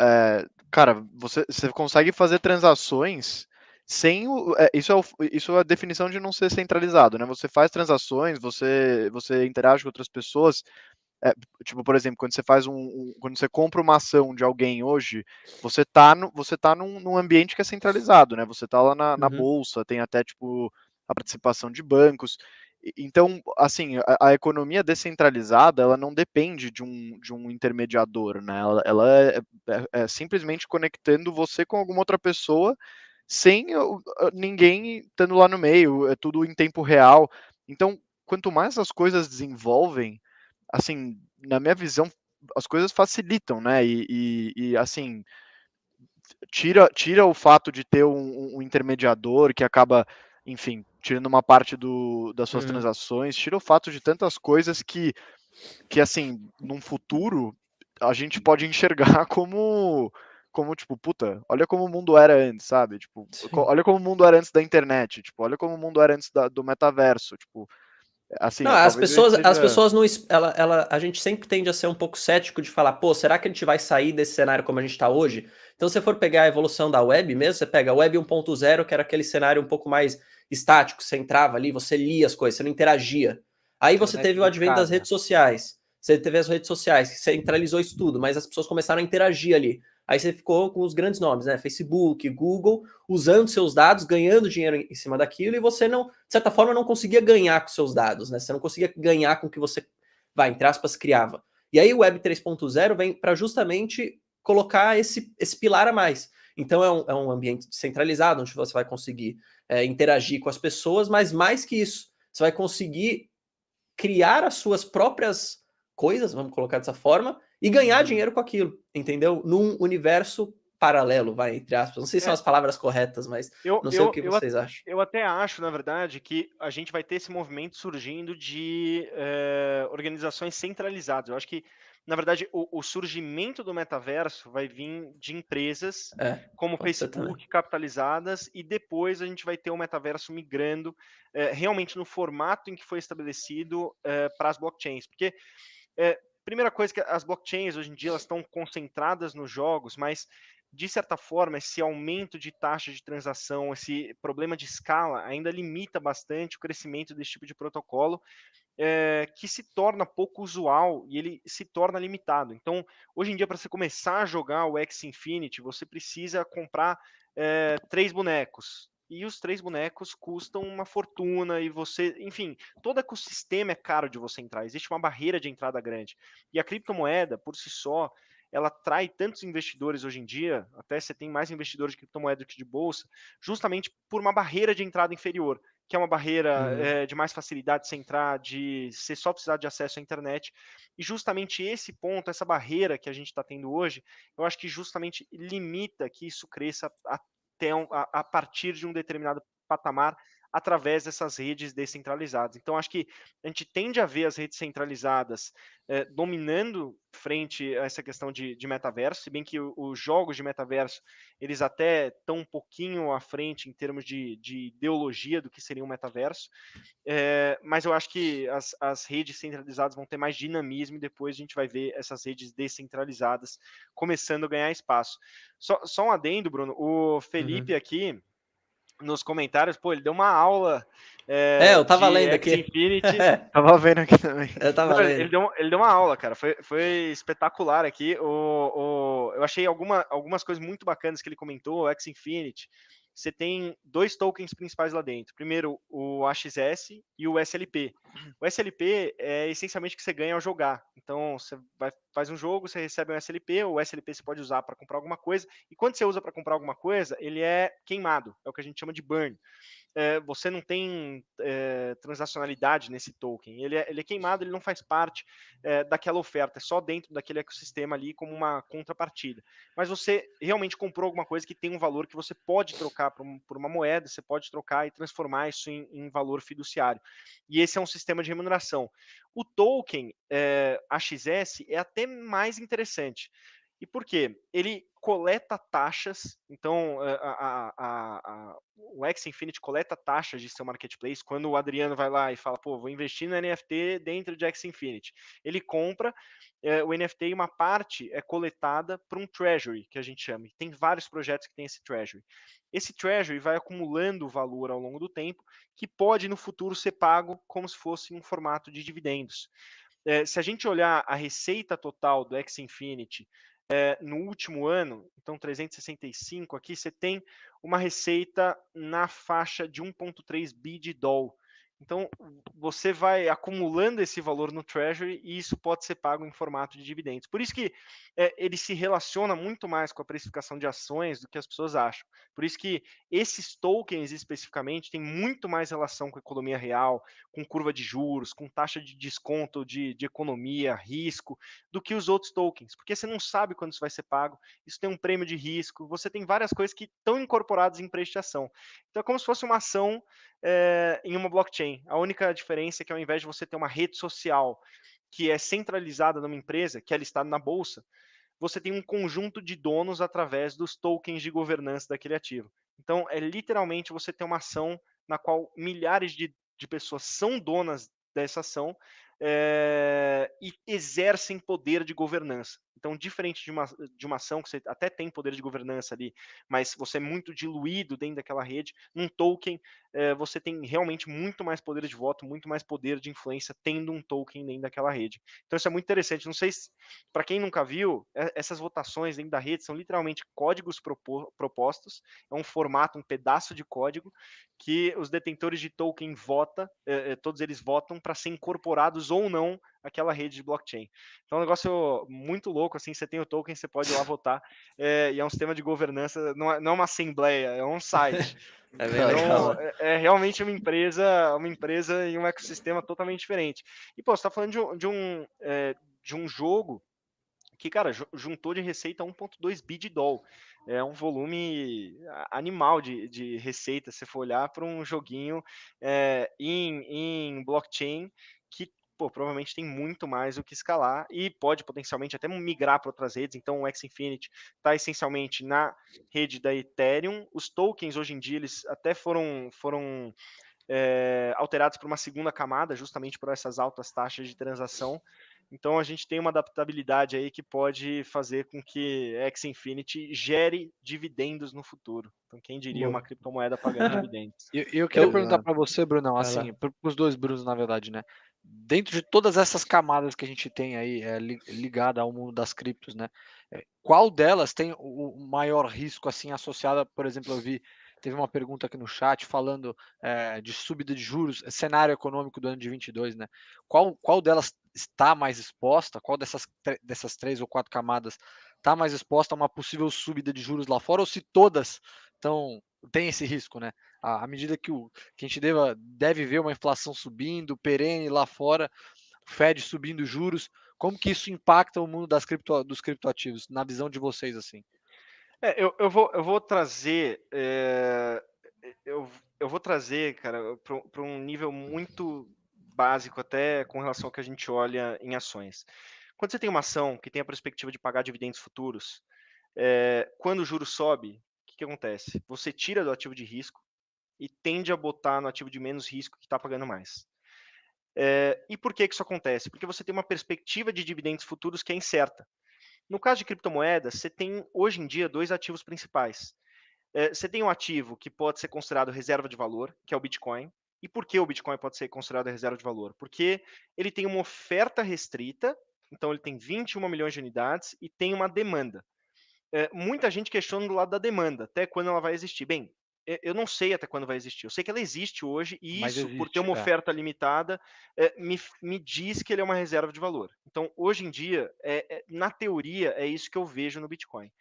D: cara, você consegue fazer transações sem isso é a definição de não ser centralizado, né? Você faz transações, você interage com outras pessoas, é, tipo, por exemplo, quando você faz quando você compra uma ação de alguém hoje, você tá num ambiente que é centralizado, né? Você tá lá na
B: Uhum,
D: bolsa, tem até, tipo, a participação de bancos. Então, assim, a economia descentralizada, ela não depende de um intermediador, né? Ela é simplesmente conectando você com alguma outra pessoa sem ninguém estando lá no meio, é tudo em tempo real. Então, quanto mais as coisas desenvolvem, assim, na minha visão, as coisas facilitam, né? Assim, tira o fato de ter um intermediador que acaba, enfim, tirando uma parte das suas
B: uhum.
D: transações, tira o fato de tantas coisas que assim, num futuro, a gente pode enxergar como tipo, puta, olha como o mundo era antes, sabe? Tipo,
B: Sim.
D: olha como o mundo era antes da internet, tipo, olha como o mundo era antes do metaverso, tipo,
B: Não,
D: assim, talvez a gente
B: as
D: seja.
B: pessoas não, a gente sempre tende a ser um pouco cético de falar, pô, será que a gente vai sair desse cenário como a gente tá hoje? Então, se você for pegar a evolução da web mesmo, você pega a web 1.0, que era aquele cenário um pouco mais estático, você entrava ali, você lia as coisas, você não interagia. Aí você
C: Internet
B: teve o
C: de
B: advento das
C: escada.
B: redes sociais, você teve as redes sociais, que centralizou isso tudo, mas as pessoas começaram a interagir ali. Aí você ficou com os grandes nomes, né? Facebook, Google, usando seus dados, ganhando dinheiro em cima daquilo, e você não, de certa forma, não conseguia ganhar com seus dados, né? Você não conseguia ganhar com o que você, vai, entre aspas, criava. E aí o Web 3.0 vem para justamente colocar esse pilar a mais. Então é um ambiente descentralizado, onde você vai conseguir interagir com as pessoas, mas mais que isso, você vai conseguir criar as suas próprias coisas, vamos colocar dessa forma, e ganhar
C: Uhum.
B: dinheiro com aquilo, entendeu? Num universo paralelo, vai, entre aspas. Não sei se são
C: É,
B: as palavras corretas, mas
C: eu,
B: não sei o
C: eu,
B: que
C: eu, a-
B: vocês acham.
C: eu até acho, na verdade, que a gente vai ter esse movimento surgindo de organizações centralizadas. Eu acho que, na verdade, o surgimento do metaverso vai vir de empresas
B: É,
C: como o
B: pode ser também.
C: Facebook capitalizadas, e depois a gente vai ter o metaverso migrando realmente no formato em que foi estabelecido para as blockchains. Porque, primeira coisa, que as blockchains hoje em dia elas estão concentradas nos jogos, mas de certa forma, esse aumento de taxa de transação, esse problema de escala, ainda limita bastante o crescimento desse tipo de protocolo, que se torna pouco usual e ele se torna limitado. Então, hoje em dia, para você começar a jogar o X Infinity, você precisa comprar 3 bonecos. E os 3 bonecos custam uma fortuna, e você, enfim, todo ecossistema é caro de você entrar. Existe uma barreira de entrada grande. E a criptomoeda, por si só, ela atrai tantos investidores hoje em dia, até você tem mais investidores de criptomoeda do que de bolsa, justamente por uma barreira de entrada inferior, que é uma barreira
B: Uhum.
C: de mais facilidade de você entrar, de você só precisar de acesso à internet. E justamente esse ponto, essa barreira que a gente está tendo hoje, eu acho que justamente limita que isso cresça até a partir de um determinado patamar através dessas redes descentralizadas. Então, acho que a gente tende a ver as redes centralizadas dominando frente a essa questão de metaverso, se bem que os jogos de metaverso eles até estão um pouquinho à frente em termos de ideologia do que seria um metaverso, mas eu acho que as redes centralizadas vão ter mais dinamismo, e depois a gente vai ver essas redes descentralizadas começando a ganhar espaço. Só um adendo, Bruno, o Felipe
B: Uhum.
C: aqui nos comentários, pô, ele deu uma aula
B: Eu tava
C: de
B: lendo
C: X
B: aqui.
C: Infinity.
D: Tava vendo aqui também.
B: Eu tava
C: Não, ele
B: lendo.
C: deu uma aula, cara. Foi espetacular aqui. Eu achei algumas coisas muito bacanas que ele comentou. O X Infinity. Você tem 2 tokens principais lá dentro. Primeiro, o AXS e o SLP. O SLP é essencialmente o que você ganha ao jogar. Então, faz um jogo, você recebe um SLP. O SLP você pode usar para comprar alguma coisa. E quando você usa para comprar alguma coisa, ele é queimado. É o que a gente chama de burn. Você não tem transacionalidade nesse token. Ele é queimado, ele não faz parte daquela oferta, é só dentro daquele ecossistema ali como uma contrapartida. Mas você realmente comprou alguma coisa que tem um valor que você pode trocar por uma moeda, você pode trocar e transformar isso em valor fiduciário. E esse é um sistema de remuneração. O token AXS é até mais interessante. E por quê? Ele coleta taxas, então o X Infinity coleta taxas de seu marketplace. Quando o Adriano vai lá e fala, pô, vou investir no NFT dentro de X Infinity, ele compra o NFT e uma parte é coletada para um treasury, que a gente chama. Tem vários projetos que tem esse treasury. Esse treasury vai acumulando valor ao longo do tempo, que pode no futuro ser pago como se fosse um formato de dividendos. Se a gente olhar a receita total do X Infinity no último ano, então 365 aqui, você tem uma receita na faixa de 1,3 bi de doll. Então, você vai acumulando esse valor no Treasury e isso pode ser pago em formato de dividendos. Por isso que ele se relaciona muito mais com a precificação de ações do que as pessoas acham. Por isso que esses tokens especificamente têm muito mais relação com a economia real, com curva de juros, com taxa de desconto de economia, risco, do que os outros tokens, porque você não sabe quando isso vai ser pago, isso tem um prêmio de risco, você tem várias coisas que estão incorporadas em prestação. Então é como se fosse uma ação em uma blockchain. A única diferença é que ao invés de você ter uma rede social que é centralizada numa empresa, que é listada na bolsa, você tem um conjunto de donos através dos tokens de governança daquele ativo. Então, é literalmente você ter uma ação na qual milhares de pessoas são donas dessa ação e exercem poder de governança. Então, diferente de uma ação que você até tem poder de governança ali, mas você é muito diluído dentro daquela rede, num token você tem realmente muito mais poder de voto, muito mais poder de influência tendo um token dentro daquela rede. Então, isso é muito interessante. Não sei se, para quem nunca viu, essas votações dentro da rede são literalmente códigos propostos, é um formato, um pedaço de código que os detentores de token votam, todos eles votam para ser incorporados ou não àquela rede de blockchain. Então é um negócio muito louco, assim, você tem o token, você pode ir lá votar, e é um sistema de governança, não é uma assembleia, é um site.
B: É bem legal.
C: Então, é realmente uma empresa e um ecossistema totalmente diferente. E, pô, você está falando de um jogo que, cara, juntou de receita 1,2 bi de doll. É um volume animal de receita, se for olhar para um joguinho em blockchain que pô, provavelmente tem muito mais o que escalar e pode potencialmente até migrar para outras redes. Então, o X Infinity está essencialmente na rede da Ethereum. Os tokens, hoje em dia, eles até foram alterados para uma segunda camada, justamente por essas altas taxas de transação. Então a gente tem uma adaptabilidade aí que pode fazer com que X Infinity gere dividendos no futuro. Então quem diria uma criptomoeda pagando dividendos?
E: Eu queria perguntar para você, Brunão, assim, para os dois Brunos, na verdade, né? Dentro de todas essas camadas que a gente tem aí ligada ao mundo das criptos, né? Qual delas tem o maior risco assim associado? Por exemplo, eu vi teve uma pergunta aqui no chat falando de subida de juros, cenário econômico do ano de 22, né? Qual delas está mais exposta? Qual dessas 3 ou 4 camadas está mais exposta a uma possível subida de juros lá fora? Ou se todas tem esse risco, né? À medida que a gente deve ver uma inflação subindo, perene lá fora, o Fed subindo juros, como que isso impacta o mundo dos criptoativos, na visão de vocês, assim?
C: Eu vou trazer, eu vou trazer, cara, para um nível muito básico, até com relação ao que a gente olha em ações. Quando você tem uma ação que tem a perspectiva de pagar dividendos futuros, quando o juro sobe, o que acontece? Você tira do ativo de risco e tende a botar no ativo de menos risco que está pagando mais. E por que isso acontece? Porque você tem uma perspectiva de dividendos futuros que é incerta. No caso de criptomoedas, você tem hoje em dia 2 ativos principais. Você tem um ativo que pode ser considerado reserva de valor, que é o Bitcoin. E por que o Bitcoin pode ser considerado reserva de valor? Porque ele tem uma oferta restrita, então ele tem 21 milhões de unidades e tem uma demanda. Muita gente questiona do lado da demanda, até quando ela vai existir. Bem, eu não sei até quando vai existir. Eu sei que ela existe hoje e
E: Mas
C: isso, por ter
E: existe,
C: uma oferta limitada, me diz que ele é uma reserva de valor. Então, hoje em dia, na teoria, é isso que eu vejo no Bitcoin.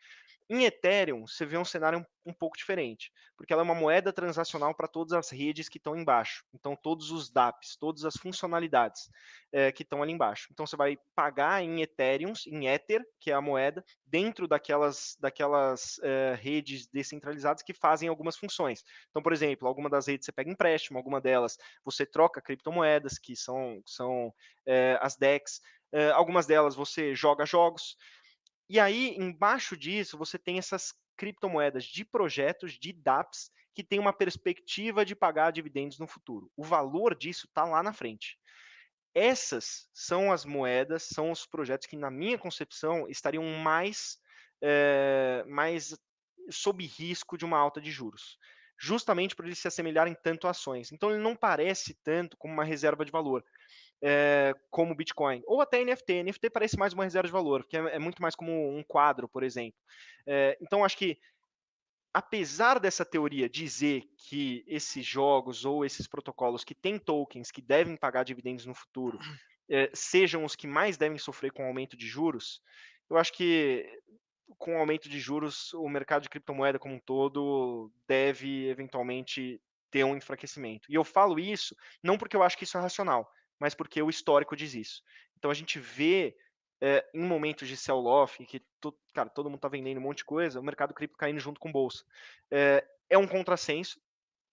C: Em Ethereum, você vê um cenário um pouco diferente, porque ela é uma moeda transacional para todas as redes que estão embaixo. Então, todos os dApps, todas as funcionalidades que estão ali embaixo. Então, você vai pagar em Ethereum, em Ether, que é a moeda, dentro daquelas redes descentralizadas que fazem algumas funções. Então, por exemplo, alguma das redes você pega empréstimo, alguma delas você troca criptomoedas, que são as DEX, algumas delas você joga jogos. E aí, embaixo disso, você tem essas criptomoedas de projetos, de dApps, que tem uma perspectiva de pagar dividendos no futuro. O valor disso está lá na frente. Essas são as moedas, são os projetos que, na minha concepção, estariam mais sob risco de uma alta de juros, justamente por eles se assemelharem tanto a ações. Então, ele não parece tanto como uma reserva de valor, como o Bitcoin, ou até NFT. NFT parece mais uma reserva de valor, que é muito mais como um quadro, por exemplo. Então, acho que, apesar dessa teoria dizer que esses jogos ou esses protocolos que têm tokens que devem pagar dividendos no futuro sejam os que mais devem sofrer com o aumento de juros, eu acho que com o aumento de juros o mercado de criptomoeda como um todo deve eventualmente ter um enfraquecimento. E eu falo isso não porque eu acho que isso é racional, mas porque o histórico diz isso. Então a gente vê em momentos de sell-off, que cara, todo mundo está vendendo um monte de coisa, o mercado cripto caindo junto com bolsa. É um contrassenso,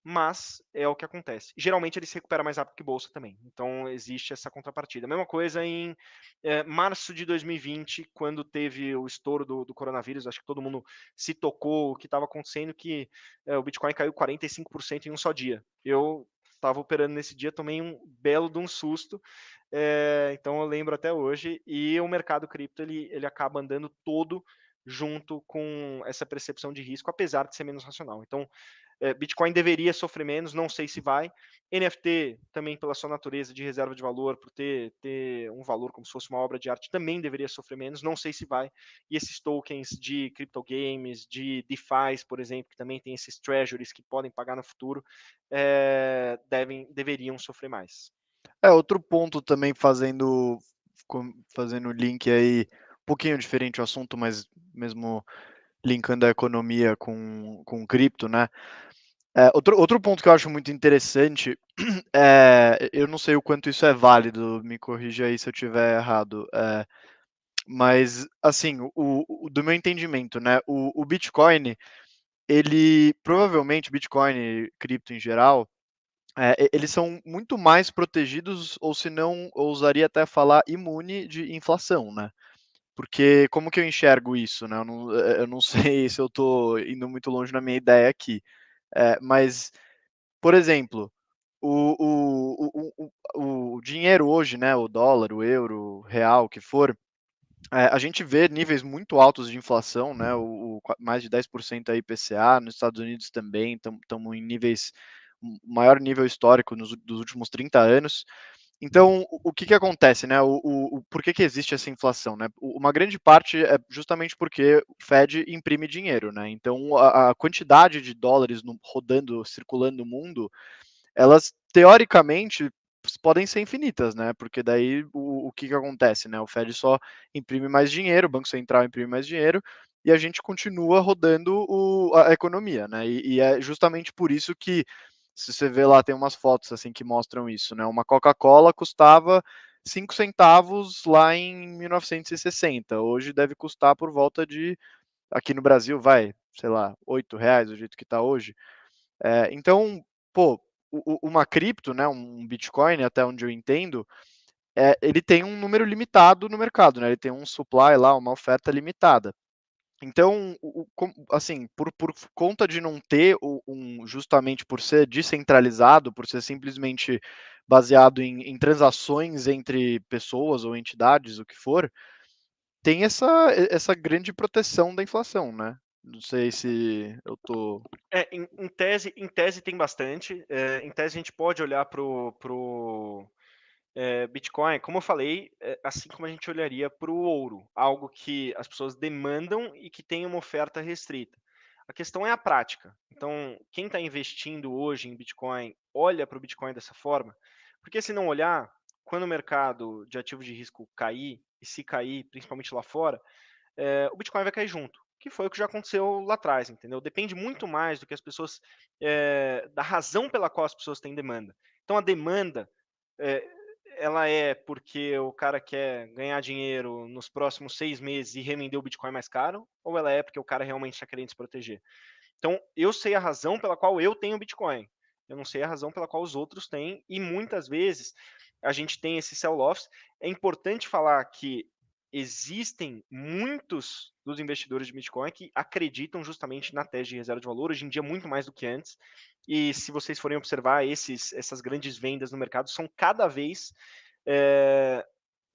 C: mas é o que acontece. Geralmente ele se recupera mais rápido que bolsa também. Então existe essa contrapartida. A mesma coisa em março de 2020, quando teve o estouro do coronavírus, acho que todo mundo se tocou o que estava acontecendo, que o Bitcoin caiu 45% em um só dia. Eu estava operando nesse dia, tomei um belo de um susto, então eu lembro até hoje, e o mercado cripto ele acaba andando todo junto com essa percepção de risco, apesar de ser menos racional. Então, Bitcoin deveria sofrer menos, não sei se vai. NFT, também pela sua natureza de reserva de valor, por ter um valor como se fosse uma obra de arte, também deveria sofrer menos, não sei se vai. E esses tokens de crypto games, de DeFi, por exemplo, que também tem esses treasuries que podem pagar no futuro, deveriam sofrer mais.
D: Outro ponto também fazendo link aí, um pouquinho diferente o assunto, mas mesmo linkando a economia com cripto, né? Outro ponto que eu acho muito interessante, eu não sei o quanto isso é válido, me corrija aí se eu estiver errado, mas, assim, do meu entendimento, né, o Bitcoin, ele provavelmente, Bitcoin e cripto em geral, eles são muito mais protegidos, ou se não, ousaria até falar imune de inflação, né? Porque como que eu enxergo isso, né? Eu não sei se eu estou indo muito longe na minha ideia aqui, mas, por exemplo, o dinheiro hoje, né, o dólar, o euro, o real, o que for, a gente vê níveis muito altos de inflação, né, mais de 10% aí IPCA, nos Estados Unidos também, estamos em níveis, maior nível histórico dos últimos 30 anos. Então, o que acontece, né? Por que existe essa inflação, né? Uma grande parte é justamente porque o Fed imprime dinheiro, né? Então, a quantidade de dólares rodando, circulando no mundo, elas teoricamente podem ser infinitas, né? Porque daí o que acontece, né? O Fed só imprime mais dinheiro, o Banco Central imprime mais dinheiro e a gente continua rodando a economia, né? E é justamente por isso que, se você vê lá, tem umas fotos assim que mostram isso, né? Uma Coca-Cola custava 5 centavos lá em 1960. Hoje deve custar por volta de, aqui no Brasil, vai, sei lá, R$ 8, do jeito que está hoje. Então, pô, uma cripto, né, um Bitcoin, até onde eu entendo, ele tem um número limitado no mercado, né? Ele tem um supply lá, uma oferta limitada. Então, assim, por conta de não ter justamente por ser descentralizado, por ser simplesmente baseado em transações entre pessoas ou entidades, o que for, tem essa grande proteção da inflação, né? Não sei se eu tô.
C: Em tese tem bastante. Em tese a gente pode olhar pro Bitcoin, como eu falei, assim como a gente olharia para o ouro, algo que as pessoas demandam e que tem uma oferta restrita. A questão é a prática. Então, quem está investindo hoje em Bitcoin, olha para o Bitcoin dessa forma, porque se não olhar, quando o mercado de ativos de risco cair, e se cair, principalmente lá fora, o Bitcoin vai cair junto, que foi o que já aconteceu lá atrás, entendeu? Depende muito mais do que as pessoas, da razão pela qual as pessoas têm demanda. Então, a demanda, é, ela é porque o cara quer ganhar dinheiro nos próximos 6 meses e revender o Bitcoin mais caro, ou ela é porque o cara realmente está querendo se proteger? Então, eu sei a razão pela qual eu tenho Bitcoin. Eu não sei a razão pela qual os outros têm, e muitas vezes a gente tem esses sell-offs. É importante falar que existem muitos dos investidores de Bitcoin que acreditam justamente na tese de reserva de valor, hoje em dia muito mais do que antes. E se vocês forem observar, essas grandes vendas no mercado são cada vez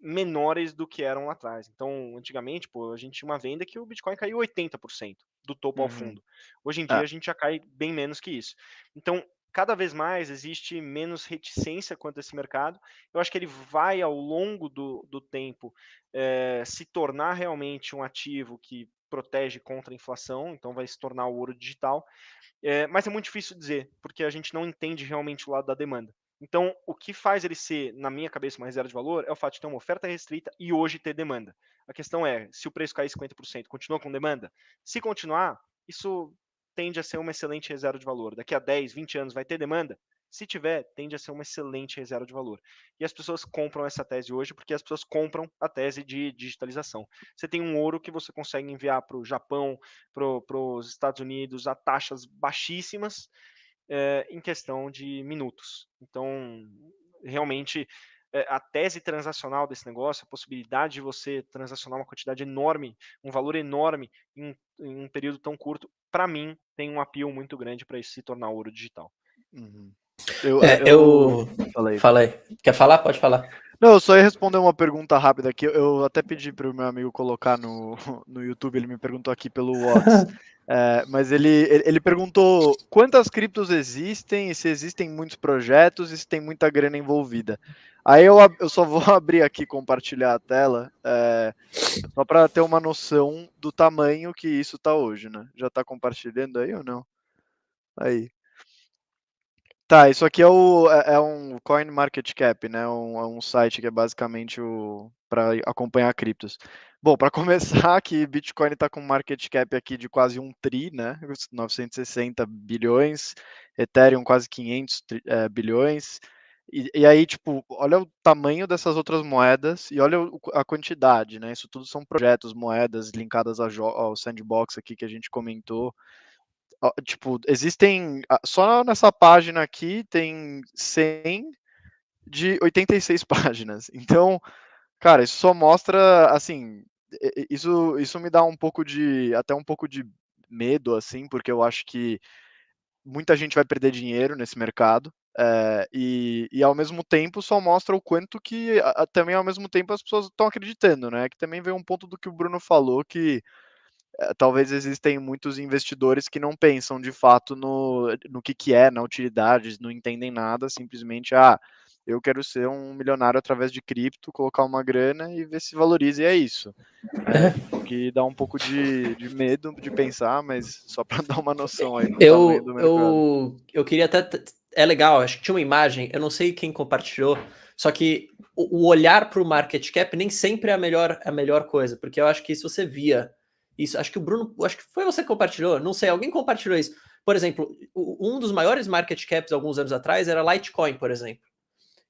C: menores do que eram lá atrás. Então, antigamente, a gente tinha uma venda que o Bitcoin caiu 80% do topo ao fundo. Hoje em dia, a gente já cai bem menos que isso. Então, cada vez mais existe menos reticência quanto a esse mercado. Eu acho que ele vai, ao longo do tempo, se tornar realmente um ativo que protege contra a inflação, então vai se tornar o ouro digital. Mas é muito difícil dizer, porque a gente não entende realmente o lado da demanda. Então, o que faz ele ser, na minha cabeça, uma reserva de valor é o fato de ter uma oferta restrita e hoje ter demanda. A questão é, se o preço cair 50%, continua com demanda? Se continuar, isso tende a ser uma excelente reserva de valor. Daqui a 10, 20 anos vai ter demanda? Se tiver, tende a ser uma excelente reserva de valor. E as pessoas compram essa tese hoje porque as pessoas compram a tese de digitalização. Você tem um ouro que você consegue enviar para o Japão, para os Estados Unidos a taxas baixíssimas em questão de minutos. Então, realmente, a tese transacional desse negócio, a possibilidade de você transacionar uma quantidade enorme, um valor enorme em um período tão curto, para mim, tem um appeal muito grande para isso se tornar ouro digital.
D: Falei.
B: Fala aí. Quer falar? Pode falar.
D: Não, eu só ia responder uma pergunta rápida aqui. Eu até pedi para o meu amigo colocar no YouTube, ele me perguntou aqui pelo WhatsApp. Mas ele perguntou quantas criptos existem, e se existem muitos projetos, e se tem muita grana envolvida. Aí eu só vou abrir aqui e compartilhar a tela, só para ter uma noção do tamanho que isso está hoje, né? Já está compartilhando aí ou não? Aí. Tá, isso aqui é um Coin Market Cap, né? É um site que é basicamente para acompanhar criptos. Bom, para começar, aqui Bitcoin está com um market cap aqui de quase 1 tri, né? 960 bilhões, Ethereum quase 500 bilhões. E aí, tipo, olha o tamanho dessas outras moedas e olha a quantidade, né? Isso tudo são projetos, moedas linkadas ao sandbox aqui que a gente comentou. Tipo, existem. Só nessa página aqui tem 100 de 86 páginas. Então, cara, isso só mostra, assim. Isso me dá até um pouco de medo, assim, porque eu acho que muita gente vai perder dinheiro nesse mercado. E ao mesmo tempo só mostra o quanto que também ao mesmo tempo as pessoas estão acreditando, né? Que também vem um ponto do que o Bruno falou, que talvez existem muitos investidores que não pensam de fato no que é, na utilidade, não entendem nada, simplesmente, eu quero ser um milionário através de cripto, colocar uma grana e ver se valoriza, e é isso. O que dá um pouco de medo de pensar, mas só para dar uma noção aí do tamanho do mercado.
B: Eu queria até... É legal, acho que tinha uma imagem, eu não sei quem compartilhou, só que o olhar para o market cap nem sempre é a melhor coisa, porque eu acho que se você via isso, acho que o Bruno, acho que foi você que compartilhou, não sei, alguém compartilhou isso. Por exemplo, um dos maiores market caps alguns anos atrás era Litecoin, por exemplo.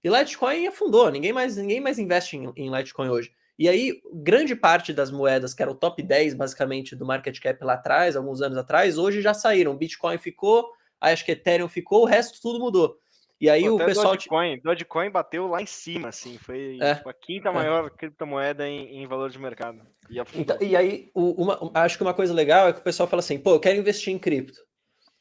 B: E Litecoin afundou, ninguém mais investe em Litecoin hoje. E aí, grande parte das moedas que era o top 10, basicamente, do market cap lá atrás, alguns anos atrás, hoje já saíram. Bitcoin ficou, aí acho que Ethereum ficou, o resto tudo mudou. E aí o pessoal...
C: Dogecoin bateu lá em cima, assim, foi tipo, a quinta maior criptomoeda em valor de mercado.
B: E aí, acho que uma coisa legal é que o pessoal fala assim, eu quero investir em cripto.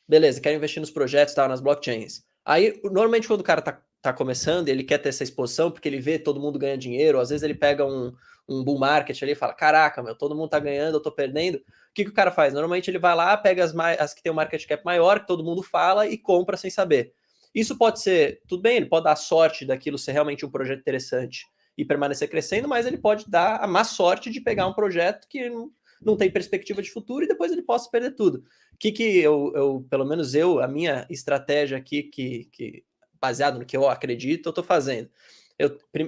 B: Beleza, quero investir nos projetos, nas blockchains. Aí, normalmente, quando o cara tá começando, ele quer ter essa exposição, porque ele vê todo mundo ganha dinheiro, às vezes ele pega um bull market ali e fala, caraca, todo mundo tá ganhando, eu tô perdendo. O que o cara faz? Normalmente ele vai lá, pega as que tem um market cap maior, que todo mundo fala, e compra sem saber. Isso pode ser, tudo bem, ele pode dar sorte daquilo ser realmente um projeto interessante e permanecer crescendo, mas ele pode dar a má sorte de pegar um projeto que não tem perspectiva de futuro e depois ele possa perder tudo. Pelo menos a minha estratégia aqui, que baseado no que eu acredito, eu tô fazendo.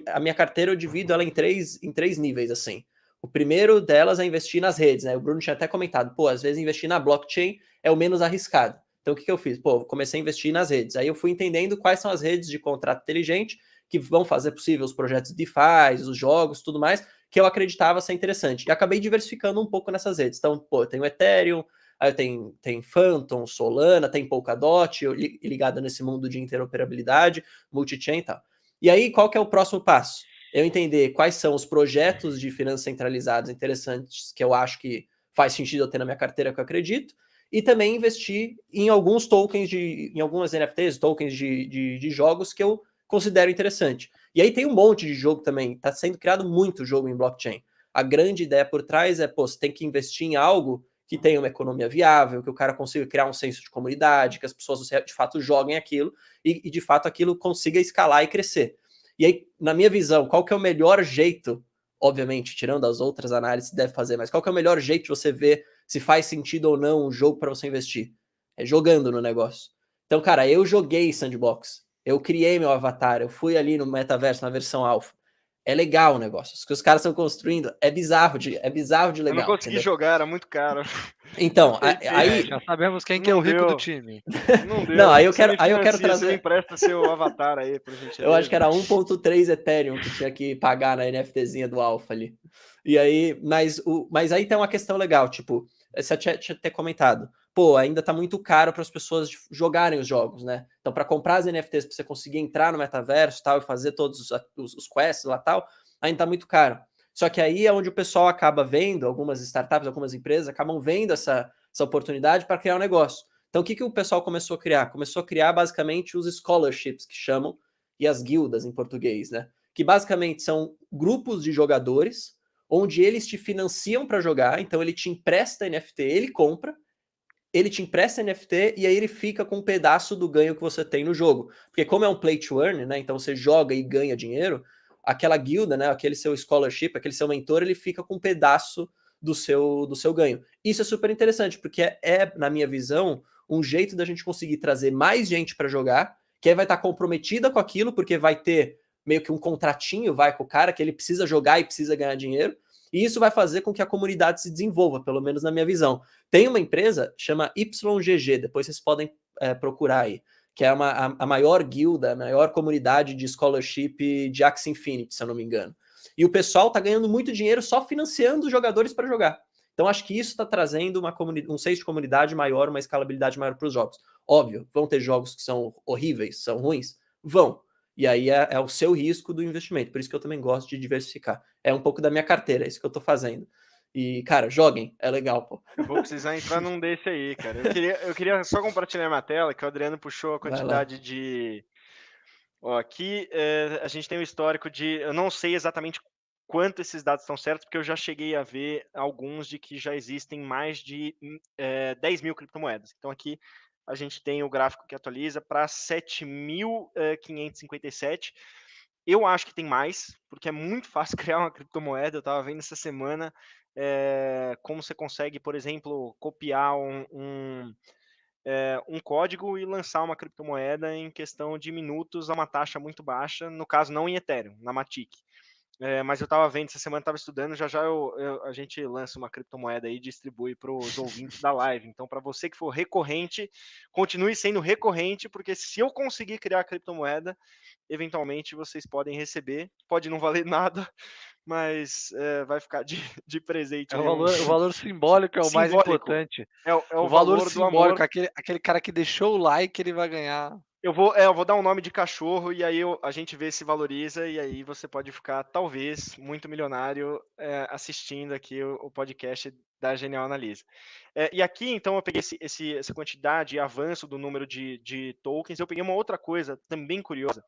B: A minha carteira eu divido ela em três níveis, assim. O primeiro delas é investir nas redes, né? O Bruno tinha até comentado, às vezes investir na blockchain é o menos arriscado. Então o que eu fiz? Comecei a investir nas redes. Aí eu fui entendendo quais são as redes de contrato inteligente que vão fazer possível os projetos DeFi, os jogos, tudo mais, que eu acreditava ser interessante. E acabei diversificando um pouco nessas redes. Então, eu tenho Ethereum, aí tem Phantom, Solana, tem Polkadot, ligado nesse mundo de interoperabilidade, multi-chain e tal. E aí, qual que é o próximo passo? eu entender quais são os projetos de finanças centralizadas interessantes que eu acho que faz sentido eu ter na minha carteira, que eu acredito, e também investir em alguns tokens, em algumas NFTs, tokens de jogos que eu considero interessante. E aí tem um monte de jogo também, está sendo criado muito jogo em blockchain. A grande ideia por trás é, pô, você tem que investir em algo que tenha uma economia viável, que o cara consiga criar um senso de comunidade, que as pessoas de fato joguem aquilo e de fato aquilo consiga escalar e crescer. E aí, na minha visão, qual que é o melhor jeito, obviamente, tirando as outras análises que deve fazer, mas qual que é o melhor jeito de você ver se faz sentido ou não um jogo para você investir? É jogando no negócio. Então, cara, eu joguei Sandbox, eu criei meu avatar, eu fui ali no metaverso na versão alfa. É legal o negócio. O que os caras estão construindo é bizarro de legal.
C: Eu não consegui jogar, era muito caro.
B: Então, aí...
E: já sabemos quem que é o rico do time.
C: Não deu.
B: Não, aí eu
C: Você
B: quero trazer...
C: Você me empresta seu avatar aí, por gentileza.
B: Eu acho que era 1.3 Ethereum que tinha que pagar na NFTzinha do Alpha ali. E aí, mas aí tem uma questão legal, tipo, você tinha até comentado, pô, ainda tá muito caro para as pessoas jogarem os jogos, né? Então, para comprar as NFTs, para você conseguir entrar no metaverso tal, e fazer todos os quests lá tal, ainda tá muito caro. Só que aí é onde o pessoal acaba vendo, algumas startups, algumas empresas acabam vendo essa oportunidade para criar um negócio. Então, o que o pessoal começou a criar? Começou a criar, basicamente, os scholarships, que chamam, e as guildas, em português, né? Que, basicamente, são grupos de jogadores, onde eles te financiam para jogar, então ele te empresta NFT, ele compra, ele te empresta NFT e aí ele fica com um pedaço do ganho que você tem no jogo. Porque como é um play to earn, né? Então você joga e ganha dinheiro, aquela guilda, né? Aquele seu scholarship, aquele seu mentor, ele fica com um pedaço do seu ganho. Isso é super interessante, porque na minha visão, um jeito da gente conseguir trazer mais gente para jogar, que aí vai estar comprometida com aquilo, porque vai ter meio que um contratinho, vai com o cara, que ele precisa jogar e precisa ganhar dinheiro, e isso vai fazer com que a comunidade se desenvolva, pelo menos na minha visão. Tem uma empresa, chama YGG, depois vocês podem procurar aí, que é a maior guilda, a maior comunidade de scholarship de Axie Infinity, se eu não me engano. E o pessoal tá ganhando muito dinheiro só financiando os jogadores para jogar. Então acho que isso está trazendo um senso de comunidade maior, uma escalabilidade maior para os jogos. Óbvio, vão ter jogos que são horríveis, são ruins? Vão. E aí é o seu risco do investimento. Por isso que eu também gosto de diversificar. É um pouco da minha carteira, é isso que eu tô fazendo. E, cara, joguem, é legal, pô.
C: Eu vou precisar entrar num desse aí, cara. Eu queria só compartilhar minha tela, que o Adriano puxou a quantidade de... Ó, aqui a gente tem um histórico de... Eu não sei exatamente quanto esses dados estão certos, porque eu já cheguei a ver alguns de que já existem mais de 10 mil criptomoedas. Então aqui a gente tem o gráfico que atualiza para 7.557. Eu acho que tem mais, porque é muito fácil criar uma criptomoeda. Eu estava vendo essa semana como você consegue, por exemplo, copiar um código e lançar uma criptomoeda em questão de minutos a uma taxa muito baixa, no caso não em Ethereum, na Matic. Mas eu estava vendo, essa semana estava estudando, já a gente lança uma criptomoeda aí e distribui para os ouvintes da live. Então, para você que for recorrente, continue sendo recorrente, porque se eu conseguir criar a criptomoeda, eventualmente vocês podem receber. Pode não valer nada, mas vai ficar de presente.
E: O valor simbólico é o mais importante.
C: É o
E: valor
C: valor
E: simbólico,
C: do amor.
E: aquele cara que deixou o like, ele vai ganhar.
C: Eu vou dar um nome de cachorro e aí a gente vê se valoriza e aí você pode ficar, talvez, muito milionário assistindo aqui o podcast da Genial Analisa. E aqui, então, eu peguei essa quantidade e avanço do número de tokens. Eu peguei uma outra coisa também curiosa.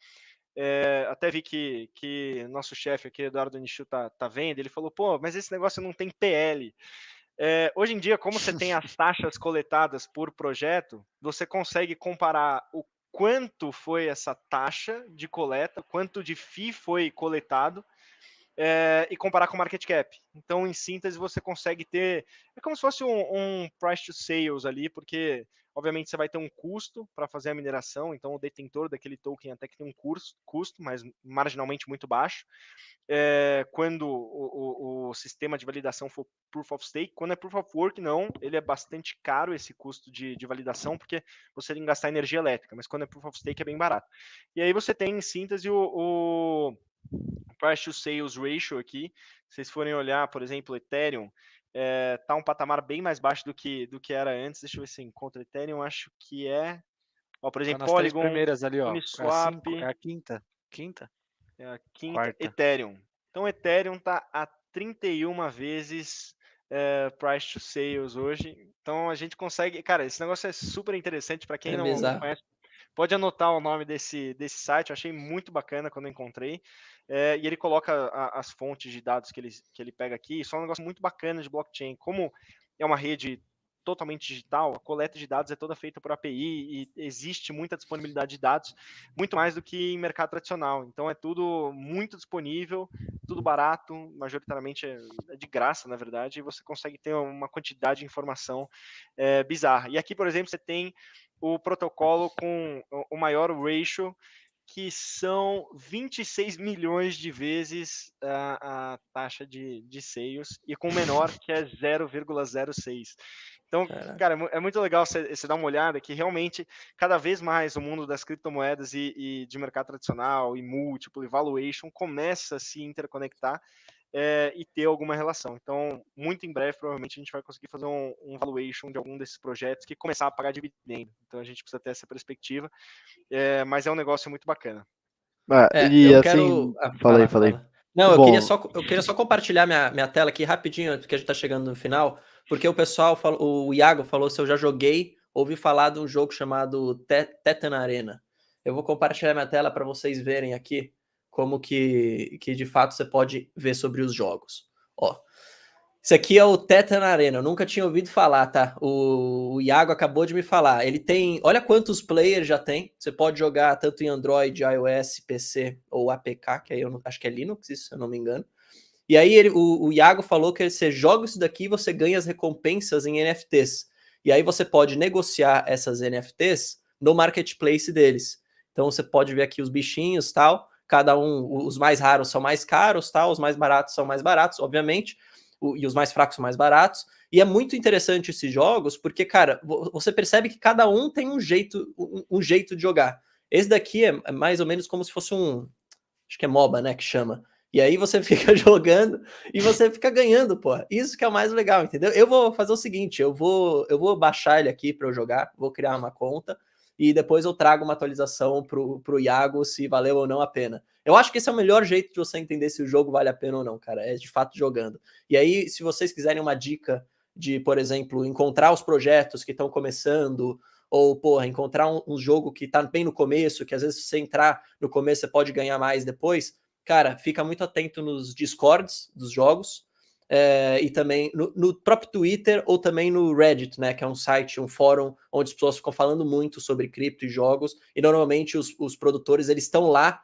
C: Até vi que nosso chefe aqui, Eduardo Nishu, tá vendo. Ele falou, pô, mas esse negócio não tem PL. Hoje em dia, como você tem as taxas coletadas por projeto, você consegue comparar o quanto foi essa taxa de coleta, quanto de FII foi coletado, e comparar com o market cap. Então, em síntese, você consegue ter... É como se fosse um price to sales ali, porque, obviamente, você vai ter um custo para fazer a mineração, então o detentor daquele token até que tem um custo, mas marginalmente muito baixo. Quando o sistema de validação for Proof of Stake, quando é Proof of Work, não, ele é bastante caro esse custo de validação, porque você tem que gastar energia elétrica, mas quando é Proof of Stake é bem barato. E aí você tem, em síntese, o Price to Sales Ratio aqui. Se vocês forem olhar, por exemplo, Ethereum, tá um patamar bem mais baixo do que era antes. Deixa eu ver se eu encontro Ethereum, acho que por exemplo,
E: nas
C: Polygon,
E: três primeiras ali, ó.
C: Uniswap.
E: É a quinta.
C: É a quinta,
E: Quarta.
C: Ethereum. Então, Ethereum tá a 31 vezes price to sales hoje. Então, a gente consegue... Cara, esse negócio é super interessante para quem
B: É
C: não
B: bizarro.
C: conhece. Pode anotar o nome desse site, eu achei muito bacana quando eu encontrei. E ele coloca as fontes de dados que ele pega aqui. Isso é um negócio muito bacana de blockchain. Como é uma rede totalmente digital, a coleta de dados é toda feita por API e existe muita disponibilidade de dados, muito mais do que em mercado tradicional. Então é tudo muito disponível, tudo barato, majoritariamente é de graça, na verdade, e você consegue ter uma quantidade de informação bizarra. E aqui, por exemplo, você tem o protocolo com o maior ratio, que são 26 milhões de vezes a taxa de sales, e com o menor, que é 0,06. Então,
B: Caraca.
C: cara, é muito legal você dar uma olhada que realmente, cada vez mais, o mundo das criptomoedas e de mercado tradicional, e múltiplo, e valuation, começa a se interconectar e ter alguma relação. Então, muito em breve, provavelmente, a gente vai conseguir fazer um valuation de algum desses projetos que começar a pagar dividendo. Então, a gente precisa ter essa perspectiva, mas é um negócio muito bacana.
D: E
B: Eu
D: assim,
B: quero.
D: falei.
B: Fala. Não,
D: Bom,
B: eu queria só compartilhar minha tela aqui rapidinho, porque a gente tá chegando no final, porque o pessoal falou, o Iago falou se eu já joguei, ouvi falar de um jogo chamado Tetan Arena. Eu vou compartilhar minha tela para vocês verem aqui como que de fato você pode ver sobre os jogos. Ó, isso aqui é o Tetan Arena, eu nunca tinha ouvido falar, tá? O Iago acabou de me falar. Ele tem. Olha quantos players já tem. Você pode jogar tanto em Android, iOS, PC ou APK, que aí eu acho que é Linux, isso, se eu não me engano. E aí o Iago falou que você joga isso daqui e você ganha as recompensas em NFTs. E aí você pode negociar essas NFTs no marketplace deles. Então você pode ver aqui os bichinhos tal. Cada um, os mais raros são mais caros, tal, os mais baratos são mais baratos, obviamente. E os mais fracos são mais baratos. E é muito interessante esses jogos, porque, cara, você percebe que cada um tem um jeito de jogar. Esse daqui é mais ou menos como se fosse acho que é MOBA, né, que chama. E aí você fica jogando e você fica ganhando, pô. Isso que é o mais legal, entendeu? Eu vou fazer o seguinte, eu vou baixar ele aqui para eu jogar, vou criar uma conta e depois eu trago uma atualização pro Iago se valeu ou não a pena. Eu acho que esse é o melhor jeito de você entender se o jogo vale a pena ou não, cara, é de fato jogando. E aí, se vocês quiserem uma dica de, por exemplo, encontrar os projetos que estão começando, ou, porra, encontrar um jogo que tá bem no começo, que às vezes se você entrar no começo você pode ganhar mais depois, cara, fica muito atento nos Discords dos jogos, e também no próprio Twitter ou também no Reddit, né, que é um site, um fórum onde as pessoas ficam falando muito sobre cripto e jogos, e normalmente os produtores, eles estão lá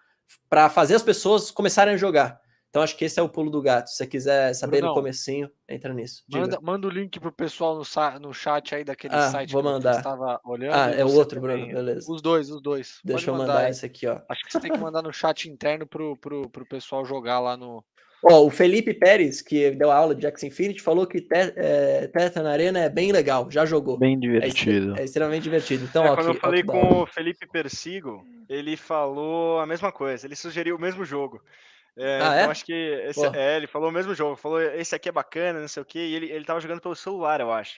B: para fazer as pessoas começarem a jogar. Então acho que esse é o pulo do gato. Se você quiser saber
E: Brunão,
B: no comecinho, entra nisso.
E: Manda o link pro pessoal no chat aí daquele site
B: Vou
E: que você
B: mandar.
E: estava olhando. E
B: É o
E: você
B: outro,
E: também.
B: Bruno, beleza.
E: Os dois.
B: Deixa
E: Pode
B: eu
E: mandar
B: mandar
E: aí.
B: esse aqui, ó.
E: Acho que você tem que mandar no chat interno pro pessoal jogar lá no.
B: Ó, o Felipe Pérez, que deu aula de Axie Infinity, falou que Tetan Arena é bem legal, já jogou.
D: bem divertido.
B: É extremamente divertido. Então, ó,
C: Quando eu falei
B: ó,
C: com o Felipe Persigo, ele falou a mesma coisa, ele sugeriu o mesmo jogo. Então acho que ele falou o mesmo jogo, falou esse aqui é bacana, não sei o que, e ele tava jogando pelo celular, eu acho.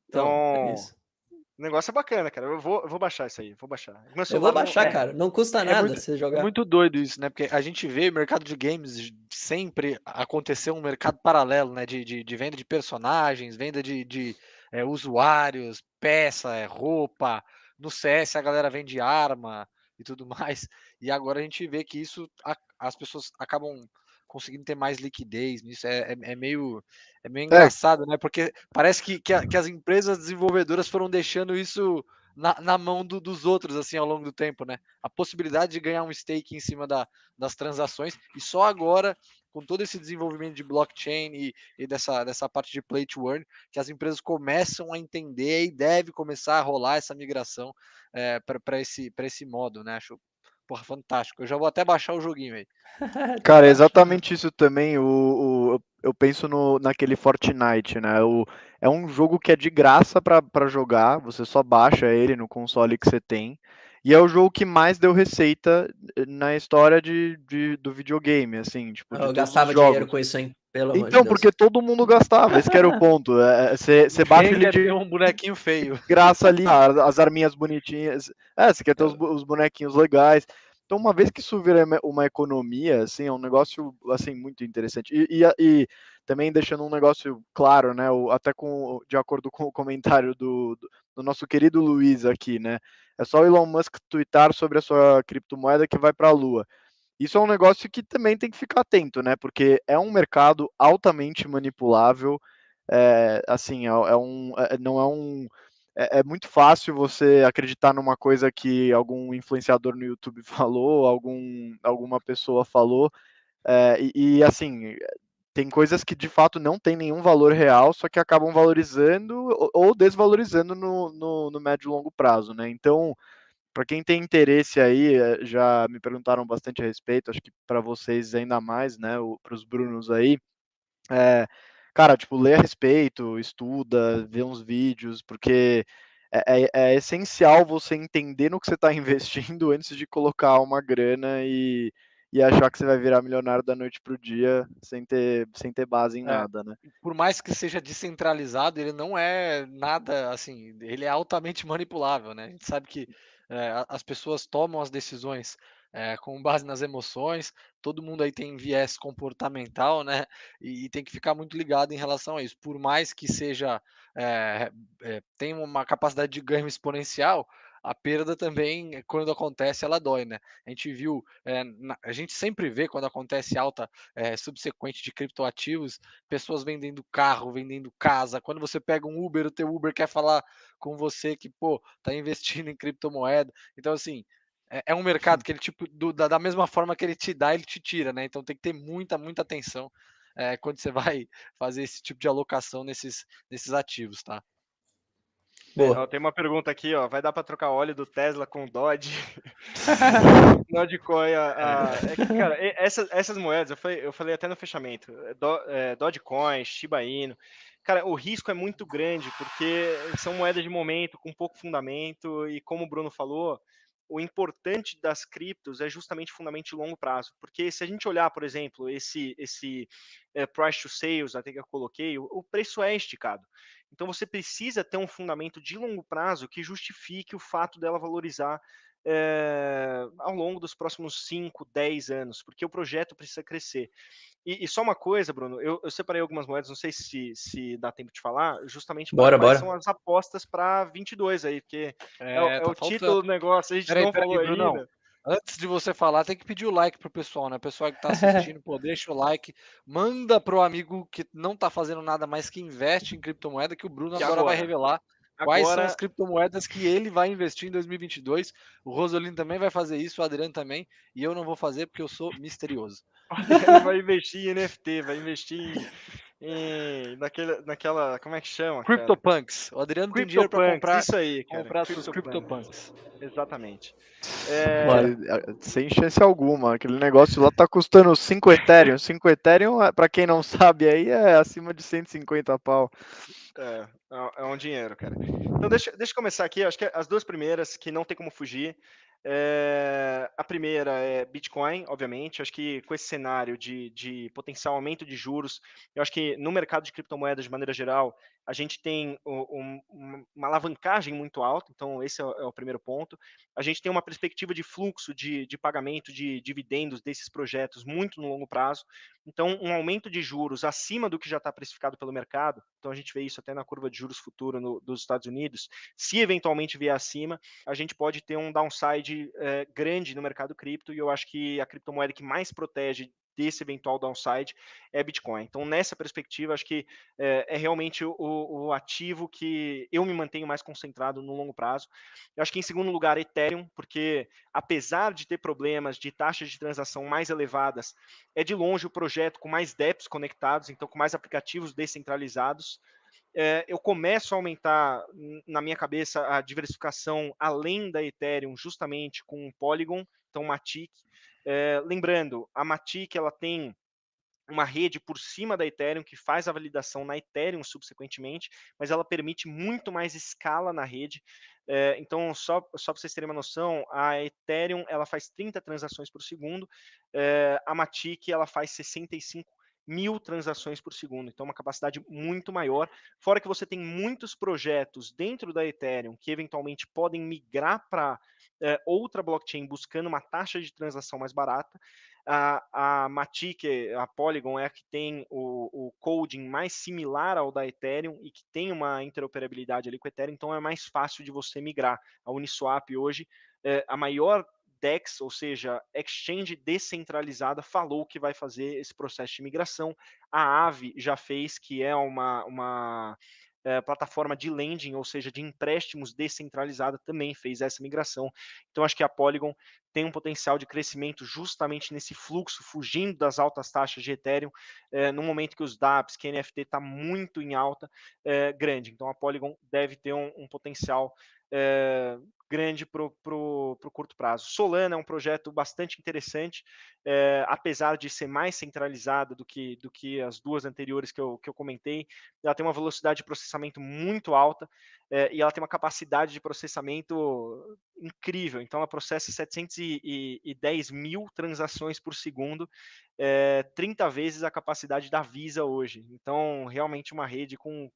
C: Então,
B: é isso.
C: O negócio é bacana, cara. Eu vou baixar isso aí, vou baixar.
B: Eu vou baixar, cara. Não custa nada você jogar.
E: É muito doido isso, né? Porque a gente vê o mercado de games sempre acontecer um mercado paralelo, né? De venda de personagens, venda de usuários, peça, roupa. No CS a galera vende arma e tudo mais. E agora a gente vê que isso as pessoas acabam conseguindo ter mais liquidez nisso. É meio engraçado, né? Porque parece que as empresas desenvolvedoras foram deixando isso na mão dos outros, assim, ao longo do tempo, né? A possibilidade de ganhar um stake em cima das transações, e só agora, com todo esse desenvolvimento de blockchain e dessa parte de play to earn, que as empresas começam a entender e deve começar a rolar essa migração para esse modo, né? Acho, porra, fantástico. Eu já vou até baixar o joguinho aí.
D: Cara, é exatamente isso também. Eu penso naquele Fortnite, né? É um jogo que é de graça para jogar, você só baixa ele no console que você tem. E é o jogo que mais deu receita na história do videogame, assim, tipo, de
B: Eu
D: todos
B: gastava
D: os jogos.
B: dinheiro com isso, hein? Pelo amor de
D: Então,
B: Deus.
D: porque todo mundo gastava, esse que era o ponto. Você baixa ele de
E: um bonequinho feio.
D: graça ali, as arminhas bonitinhas. Você quer ter os bonequinhos legais. Então, uma vez que isso vira uma economia, assim, é um negócio assim muito interessante. E também deixando um negócio claro, né? Até de acordo com o comentário do nosso querido Luiz aqui, né? É só o Elon Musk twittar sobre a sua criptomoeda que vai para a Lua. Isso é um negócio que também tem que ficar atento, né? Porque é um mercado altamente manipulável. Assim, não é um. É muito fácil você acreditar numa coisa que algum influenciador no YouTube falou, alguma pessoa falou, assim, tem coisas que de fato não tem nenhum valor real, só que acabam valorizando ou desvalorizando no médio e longo prazo, né? Então, para quem tem interesse aí, já me perguntaram bastante a respeito, acho que para vocês ainda mais, né, para os Brunos aí, é, cara, tipo, lê a respeito, estuda, vê uns vídeos, porque é essencial você entender no que você está investindo antes de colocar uma grana e achar que você vai virar milionário da noite para o dia sem ter base em
E: É,
D: nada, né?
E: por mais que seja descentralizado, ele não é nada assim, ele é altamente manipulável, né? A gente sabe que as pessoas tomam as decisões com base nas emoções, todo mundo aí tem viés comportamental, né? E tem que ficar muito ligado em relação a isso. Por mais que seja, tenha uma capacidade de ganho exponencial, a perda também, quando acontece, ela dói, né? A gente viu, a gente sempre vê quando acontece alta subsequente de criptoativos, pessoas vendendo carro, vendendo casa. Quando você pega um Uber, o teu Uber quer falar com você que, pô, tá investindo em criptomoeda. Então, assim, é um mercado que ele, tipo, da mesma forma que ele te dá, ele te tira, né? Então tem que ter muita, muita atenção quando você vai fazer esse tipo de alocação nesses ativos, tá?
B: Boa.
C: Tem uma pergunta aqui, ó. Vai dar para trocar óleo do Tesla com Dodge? Dogecoin, é que, cara, essas moedas, eu falei até no fechamento, Dogecoin, Shiba Inu, cara, o risco é muito grande, porque são moedas de momento, com pouco fundamento, e como o Bruno falou, o importante das criptos é justamente fundamento de longo prazo, porque se a gente olhar, por exemplo, esse price to sales, até que eu coloquei, o preço é esticado. Então você precisa ter um fundamento de longo prazo que justifique o fato dela valorizar ao longo dos próximos 5, 10 anos, porque o projeto precisa crescer. E só uma coisa, Bruno, eu separei algumas moedas, não sei se dá tempo de falar, justamente para
B: Bora,
C: quais
B: bora.
C: são as apostas para 22 aí, porque é
E: Tá
C: o
E: faltando.
C: título do negócio, a gente
E: Peraí,
C: não
E: peraí,
C: falou
E: Brunão.
C: ainda.
E: Antes de você falar, tem que pedir o like pro pessoal, né? O pessoal que tá assistindo, pô, deixa o like, manda pro amigo que não tá fazendo nada mais que investe em criptomoeda, que o Bruno
C: E
E: agora vai
C: agora?
E: revelar quais são as
C: Agora
E: criptomoedas que ele vai investir em 2022. O Rosolino também vai fazer isso, o Adriano também, e eu não vou fazer porque eu sou misterioso.
C: o Adriano vai investir em NFT, vai investir naquela, como é que chama, cara?
E: CryptoPunks. O Adriano tem dinheiro para
C: CryptoPunks,
E: comprar,
C: isso aí, cara,
E: comprar seus
C: CryptoPunks,
E: CryptoPunks.
C: exatamente.
B: Bora.
D: Sem chance alguma. Aquele negócio lá tá custando 5 Ethereum. 5 Ethereum, para quem não sabe aí, é acima de 150 pau.
C: É um dinheiro, cara. Então, deixa eu começar aqui. Acho que as duas primeiras, que não tem como fugir. A primeira é Bitcoin, obviamente. Acho que com esse cenário de potencial aumento de juros, eu acho que no mercado de criptomoedas, de maneira geral, a gente tem uma alavancagem muito alta. Então, esse é o primeiro ponto. A gente tem uma perspectiva de fluxo de pagamento de dividendos desses projetos muito no longo prazo. Então, um aumento de juros acima do que já está precificado pelo mercado, então a gente vê isso até na curva de juros futuro dos Estados Unidos, se eventualmente vier acima, a gente pode ter um downside grande no mercado cripto, e eu acho que a criptomoeda que mais protege desse eventual downside é Bitcoin. Então, nessa perspectiva, acho que é realmente o ativo que eu me mantenho mais concentrado no longo prazo. Eu acho que, em segundo lugar, Ethereum, porque apesar de ter problemas de taxas de transação mais elevadas, é de longe o projeto com mais dApps conectados, então com mais aplicativos descentralizados. Eu começo a aumentar na minha cabeça a diversificação além da Ethereum, justamente com o Polygon, então Matic. Lembrando, a Matic ela tem uma rede por cima da Ethereum que faz a validação na Ethereum subsequentemente, mas ela permite muito mais escala na rede. Então, só para vocês terem uma noção, a Ethereum ela faz 30 transações por segundo, a Matic ela faz 65 1000 transações por segundo, então uma capacidade muito maior, fora que você tem muitos projetos dentro da Ethereum que eventualmente podem migrar para outra blockchain buscando uma taxa de transação mais barata. A Matic, a Polygon, é a que tem o coding mais similar ao da Ethereum e que tem uma interoperabilidade ali com o Ethereum, então é mais fácil de você migrar. A Uniswap hoje, a maior DEX, ou seja, exchange descentralizada, falou que vai fazer esse processo de migração. A Aave já fez, que é uma plataforma de lending, ou seja, de empréstimos descentralizada, também fez essa migração. Então, acho que a Polygon tem um potencial de crescimento justamente nesse fluxo, fugindo das altas taxas de Ethereum, no momento que os dApps, que NFT está muito em alta, grande. Então, a Polygon deve ter um potencial grande para o curto prazo. Solana é um projeto bastante interessante, apesar de ser mais centralizada do que as duas anteriores que eu comentei. Ela tem uma velocidade de processamento muito alta e ela tem uma capacidade de processamento incrível. Então, ela processa 710 mil transações por segundo, 30 vezes a capacidade da Visa hoje. Então, realmente uma rede com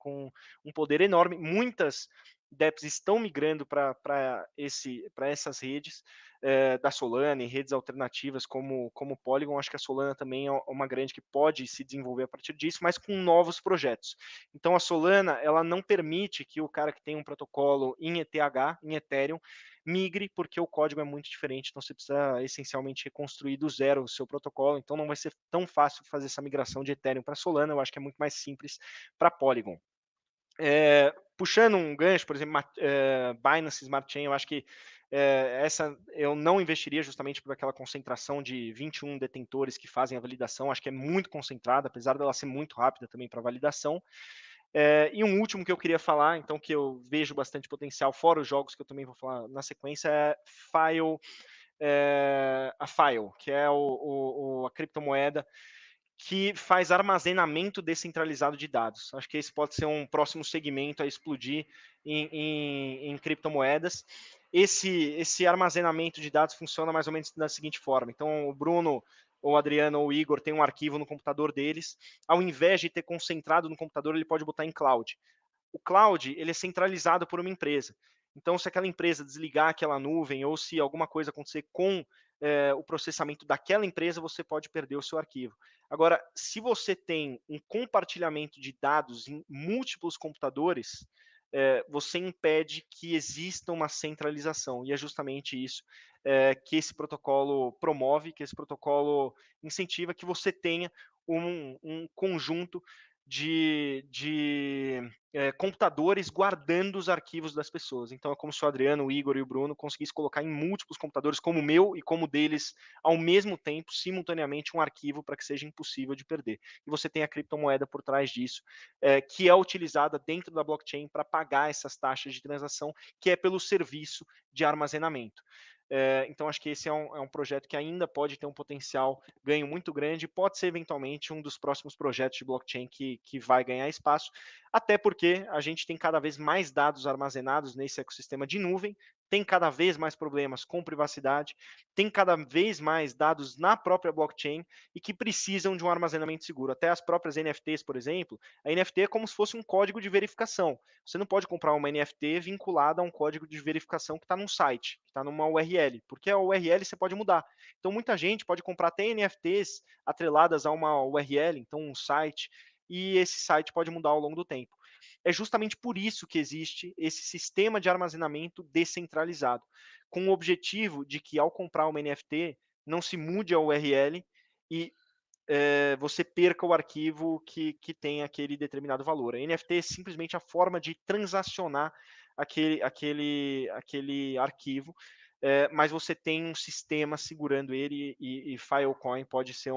C: um poder enorme. Muitas dApps estão migrando para essas redes da Solana e redes alternativas como Polygon. Acho que a Solana também é uma grande que pode se desenvolver a partir disso, mas com novos projetos. Então a Solana, ela não permite que o cara que tem um protocolo em ETH, em Ethereum, migre, porque o código é muito diferente, então você precisa essencialmente reconstruir do zero o seu protocolo, então não vai ser tão fácil fazer essa migração de Ethereum para Solana, eu acho que é muito mais simples para Polygon. Puxando um gancho, por exemplo, Binance Smart Chain, eu acho que essa eu não investiria justamente por aquela concentração de 21 detentores que fazem a validação, acho que é muito concentrada, apesar dela ser muito rápida também para validação. E um último que eu queria falar, então, que eu vejo bastante potencial, fora os jogos que eu também vou falar na sequência, é a File, que é a criptomoeda que faz armazenamento descentralizado de dados. Acho que esse pode ser um próximo segmento a explodir em criptomoedas. Esse armazenamento de dados funciona mais ou menos da seguinte forma. Então, o Bruno, ou o Adriano, ou o Igor tem um arquivo no computador deles. Ao invés de ter concentrado no computador, ele pode botar em cloud. O cloud, ele é centralizado por uma empresa. Então, se aquela empresa desligar aquela nuvem ou se alguma coisa acontecer com o processamento daquela empresa, você pode perder o seu arquivo. Agora, se você tem um compartilhamento de dados em múltiplos computadores, você impede que exista uma centralização. E é justamente isso que esse protocolo promove, que esse protocolo incentiva, que você tenha um conjunto de computadores guardando os arquivos das pessoas. Então é como se o Adriano, o Igor e o Bruno conseguissem colocar em múltiplos computadores, como o meu e como o deles, ao mesmo tempo, simultaneamente, um arquivo para que seja impossível de perder. E você tem a criptomoeda por trás disso, que é utilizada dentro da blockchain para pagar essas taxas de transação, que é pelo serviço de armazenamento. Então, acho que esse é um projeto que ainda pode ter um potencial ganho muito grande, pode ser eventualmente um dos próximos projetos de blockchain que vai ganhar espaço, até porque a gente tem cada vez mais dados armazenados nesse ecossistema de nuvem, tem cada vez mais problemas com privacidade, tem cada vez mais dados na própria blockchain e que precisam de um armazenamento seguro. Até as próprias NFTs, por exemplo, a NFT é como se fosse um código de verificação. Você não pode comprar uma NFT vinculada a um código de verificação que está num site, que está numa URL, porque a URL você pode mudar. Então, muita gente pode comprar até NFTs atreladas a uma URL, então um site, e esse site pode mudar ao longo do tempo. É justamente por isso que existe esse sistema de armazenamento descentralizado, com o objetivo de que ao comprar uma NFT não se mude a URL e você perca o arquivo que tem aquele determinado valor. A NFT é simplesmente a forma de transacionar aquele arquivo, mas você tem um sistema segurando ele e Filecoin pode ser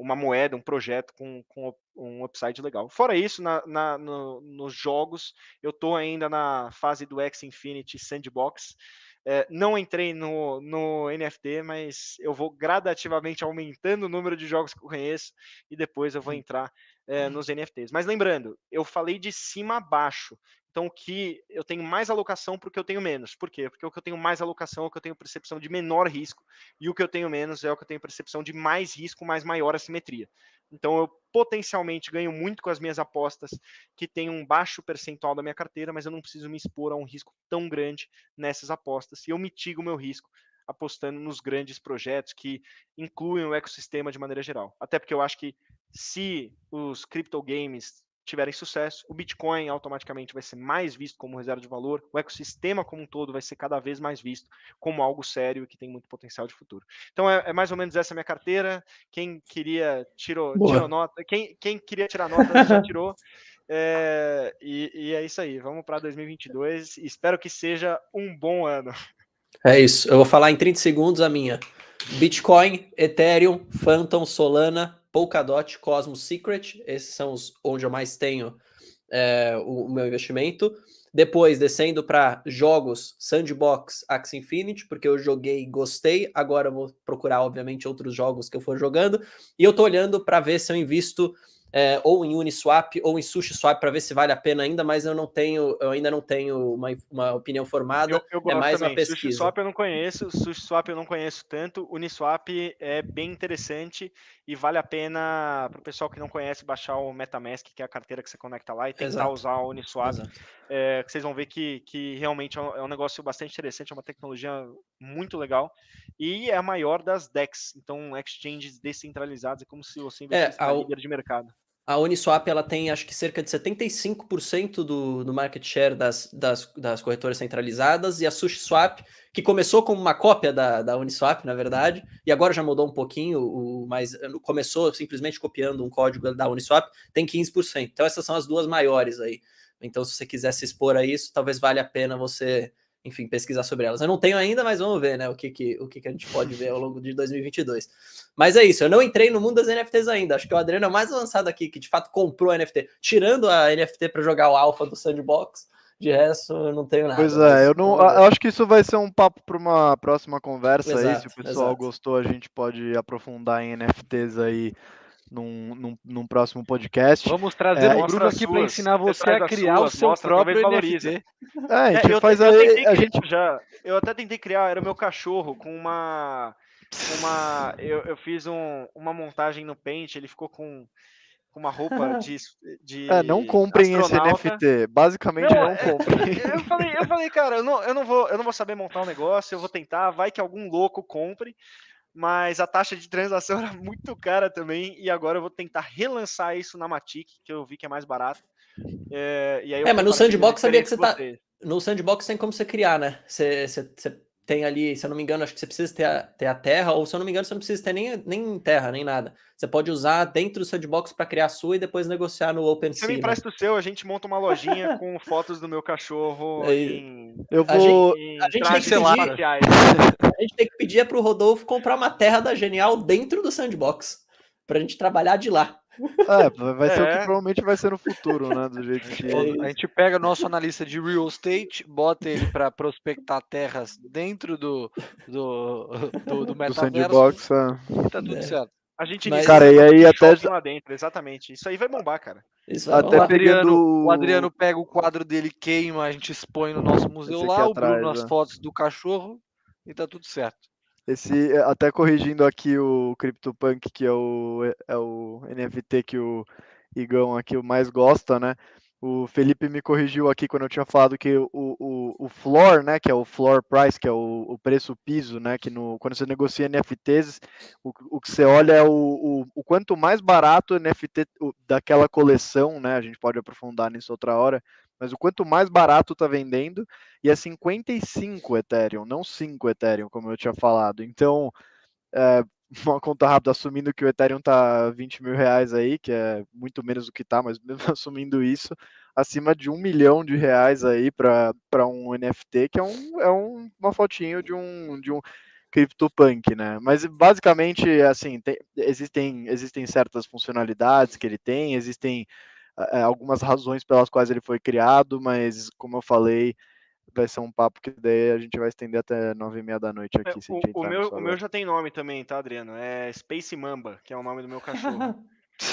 C: uma moeda, um projeto com um upside legal. Fora isso, nos jogos, eu estou ainda na fase do X Infinity Sandbox. Não entrei no NFT, mas eu vou gradativamente aumentando o número de jogos que eu conheço e depois eu vou entrar nos NFTs. Mas lembrando, eu falei de cima a baixo. Então, o que eu tenho mais alocação para o que eu tenho menos. Por quê? Porque o que eu tenho mais alocação é o que eu tenho percepção de menor risco, e o que eu tenho menos é o que eu tenho percepção de mais risco, mas maior assimetria. Então, eu potencialmente ganho muito com as minhas apostas que têm um baixo percentual da minha carteira, mas eu não preciso me expor a um risco tão grande nessas apostas, e eu mitigo o meu risco apostando nos grandes projetos que incluem o ecossistema de maneira geral. Até porque eu acho que se os crypto games tiverem sucesso, o Bitcoin automaticamente vai ser mais visto como reserva de valor, o ecossistema como um todo vai ser cada vez mais visto como algo sério e que tem muito potencial de futuro. Então é mais ou menos essa minha carteira. Quem queria tirou nota, quem queria tirar nota já tirou. E é isso aí, vamos para 2022, espero que seja um bom ano.
B: É isso, eu vou falar em 30 segundos a minha. Bitcoin, Ethereum, Phantom, Solana, Polkadot, Cosmos, Secret, esses são os onde eu mais tenho o meu investimento. Depois, descendo para jogos, Sandbox, Axie Infinity, porque eu joguei e gostei. Agora eu vou procurar, obviamente, outros jogos que eu for jogando. E eu tô olhando para ver se eu invisto ou em Uniswap ou em SushiSwap para ver se vale a pena ainda, mas eu ainda não tenho uma opinião formada.
C: Eu gosto
B: mais
C: também.
B: uma pesquisa.
C: SushiSwap eu não conheço, SushiSwap eu não conheço tanto. Uniswap é bem interessante e vale a pena para o pessoal que não conhece baixar o MetaMask, que é a carteira que você conecta lá, e tentar usar o Uniswap. Que vocês vão ver que realmente é um negócio bastante interessante, é uma tecnologia muito legal e é a maior das DEX, então exchanges descentralizados, é como se você investisse na líder de mercado.
B: A Uniswap ela tem acho que cerca de 75% do market share das corretoras centralizadas, e a SushiSwap, que começou como uma cópia da Uniswap, na verdade, e agora já mudou um pouquinho, mas começou simplesmente copiando um código da Uniswap, tem 15%. Então essas são as duas maiores aí. Então se você quiser se expor a isso, talvez valha a pena você, enfim, pesquisar sobre elas. Eu não tenho ainda, mas vamos ver, né, o que a gente pode ver ao longo de 2022. Mas é isso, eu não entrei no mundo das NFTs ainda. Acho que o Adriano é o mais avançado aqui, que de fato comprou a NFT. Tirando a NFT para jogar o Alpha do Sandbox, de resto eu não tenho nada.
D: Pois é, eu acho que isso vai ser um papo para uma próxima conversa. Exato, aí. Se o pessoal gostou, a gente pode aprofundar em NFTs aí num próximo podcast.
E: Vamos trazer o Bruno aqui para ensinar você a criar o seu próprio NFT.
D: A gente faz
C: eu até tentei criar, era o meu cachorro com uma eu fiz uma montagem no Paint, ele ficou com uma roupa de
D: não comprem
C: astronauta.
D: esse NFT, basicamente não comprem.
C: Eu falei, cara, eu não vou saber montar um negócio, eu vou tentar, vai que algum louco compre, mas a taxa de transação era muito cara também, e agora eu vou tentar relançar isso na Matic, que eu vi que é mais barato. E aí
B: mas no Sandbox sabia que você tá... No Sandbox tem como você criar, né? Você tem ali, se eu não me engano, acho que você precisa ter a terra, ou se eu não me engano, você não precisa ter nem terra, nem nada. Você pode usar dentro do Sandbox para criar a sua e depois negociar no OpenSea.
C: Você me empresta o seu, a gente monta uma lojinha com fotos do meu cachorro
B: a gente tem que pedir para o Rodolfo comprar uma terra da Genial dentro do Sandbox, para a gente trabalhar de lá.
D: Vai ser o que provavelmente vai ser no futuro, né? Do jeito que
E: a gente pega o nosso analista de real estate, bota ele para prospectar terras dentro do metaverso,
D: Sandbox,
E: e tá tudo certo.
C: A gente
D: cara, e aí até
C: lá dentro, exatamente. Isso aí vai bombar, cara.
D: Até
E: o Adriano pega o quadro dele, queima, a gente expõe no nosso museu lá, o Bruno as fotos do cachorro e tá tudo certo.
D: Até corrigindo aqui o CryptoPunk, que é o NFT que o Igão aqui mais gosta, né? O Felipe me corrigiu aqui quando eu tinha falado que o floor, né, que é o floor price, que é o preço piso, né, que quando você negocia NFTs, o que você olha é o quanto mais barato o NFT daquela coleção, né, a gente pode aprofundar nisso outra hora, mas o quanto mais barato está vendendo, e é 55 Ethereum, não 5 Ethereum, como eu tinha falado. Então, uma conta rápida, assumindo que o Ethereum tá 20 mil reais aí, que é muito menos do que tá, mas mesmo assumindo isso, acima de R$1 milhão aí para um NFT, que é uma fotinho de um CryptoPunk, né? Mas basicamente, assim, existem certas funcionalidades que ele tem, existem algumas razões pelas quais ele foi criado, mas como eu falei, vai ser um papo que daí a gente vai estender até 9h30 da noite aqui.
C: O meu já tem nome também, tá, Adriano? É Space Mamba, que é o nome do meu cachorro.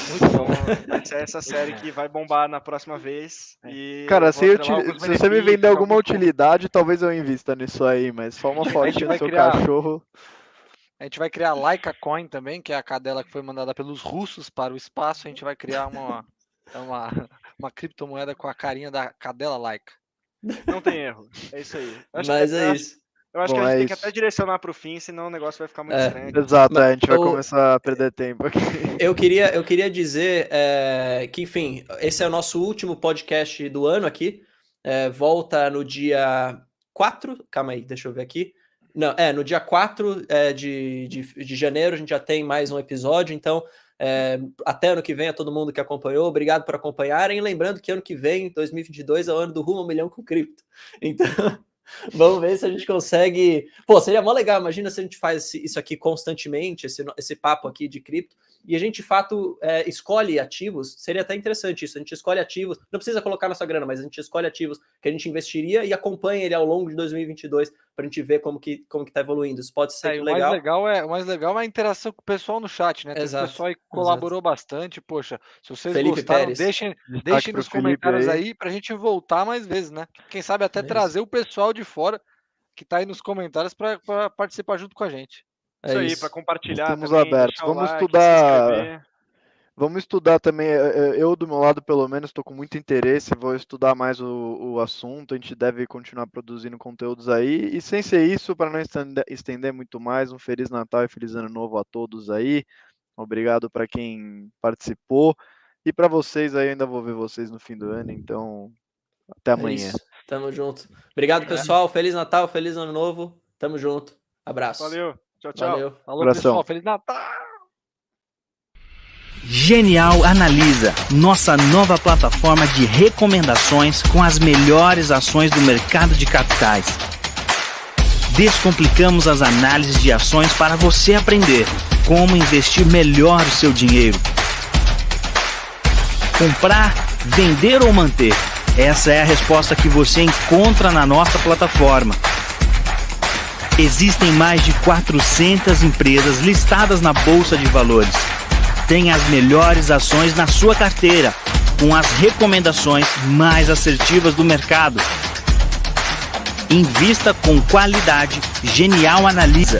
C: Muito bom. Vai ser essa série que vai bombar na próxima vez. E
D: Cara,
C: eu vou atrelar alguns
D: se você me
C: benefícios,
D: vender alguma
C: alguns
D: utilidade, talvez eu invista nisso aí, mas só uma fotinha do
E: vai
D: seu
E: criar-
D: cachorro.
E: A gente vai criar a Laika Coin também, que é a cadela que foi mandada pelos russos para o espaço. A gente vai criar uma criptomoeda com a carinha da cadela Laika.
C: Não tem erro. É isso aí.
B: Mas é isso.
C: Eu acho
D: Bom,
C: que a gente
D: é
C: tem que
D: isso.
C: até direcionar pro fim, senão o negócio vai ficar muito
B: É.
C: estranho.
D: Exato, a gente vai
B: Eu-
D: começar a perder tempo aqui.
B: Eu queria dizer que, enfim, esse é o nosso último podcast do ano aqui. Volta no dia 4. Calma aí, deixa eu ver aqui. Não, no dia 4 de janeiro a gente já tem mais um episódio, então até ano que vem a todo mundo que acompanhou, obrigado por acompanharem. E lembrando que ano que vem, 2022, é o ano do Rumo ao Milhão com Cripto. Então, vamos ver se a gente consegue. Pô, seria mó legal. Imagina se a gente faz isso aqui constantemente, esse papo aqui de cripto, e a gente, de fato, escolhe ativos. Seria até interessante isso. A gente escolhe ativos, não precisa colocar nossa grana, mas a gente escolhe ativos que a gente investiria e acompanha ele ao longo de 2022 para a gente ver como que tá evoluindo. Isso pode ser
E: O
B: legal.
E: mais legal é a interação com o pessoal no chat, né? Tem
B: Exato,
E: o pessoal aí que colaborou bastante. Poxa, se vocês
B: Felipe
E: gostaram,
B: Pérez.
E: deixem
D: Destaque
E: nos
D: pro Felipe
E: comentários
D: aí.
E: aí pra gente voltar mais vezes, né? Quem sabe até
B: É isso.
E: trazer o pessoal de fora que tá aí nos comentários para participar junto com a gente.
C: Isso aí,
B: isso.
C: para compartilhar.
D: Estamos
C: também,
D: abertos.
C: deixar o
D: Vamos
C: like,
D: estudar.
C: se inscrever.
D: Vamos estudar também. Eu, do meu lado, pelo menos, estou com muito interesse. Vou estudar mais o assunto. A gente deve continuar produzindo conteúdos aí. E sem ser isso, para não estender muito mais, um Feliz Natal e Feliz Ano Novo a todos aí. Obrigado para quem participou. E para vocês aí, eu ainda vou ver vocês no fim do ano. Então, até amanhã.
B: Isso. Tamo junto. Obrigado, pessoal. Feliz Natal, feliz Ano Novo. Tamo junto. Abraço.
C: Valeu. Tchau, tchau.
B: Valeu.
E: Falou,
D: Abração.
E: pessoal. Feliz Natal!
A: Genial Analisa, nossa nova plataforma de recomendações com as melhores ações do mercado de capitais. Descomplicamos as análises de ações para você aprender como investir melhor o seu dinheiro. Comprar, vender ou manter? Essa é a resposta que você encontra na nossa plataforma. Existem mais de 400 empresas listadas na Bolsa de Valores. Tem as melhores ações na sua carteira, com as recomendações mais assertivas do mercado. Invista com qualidade. Genial Analisa.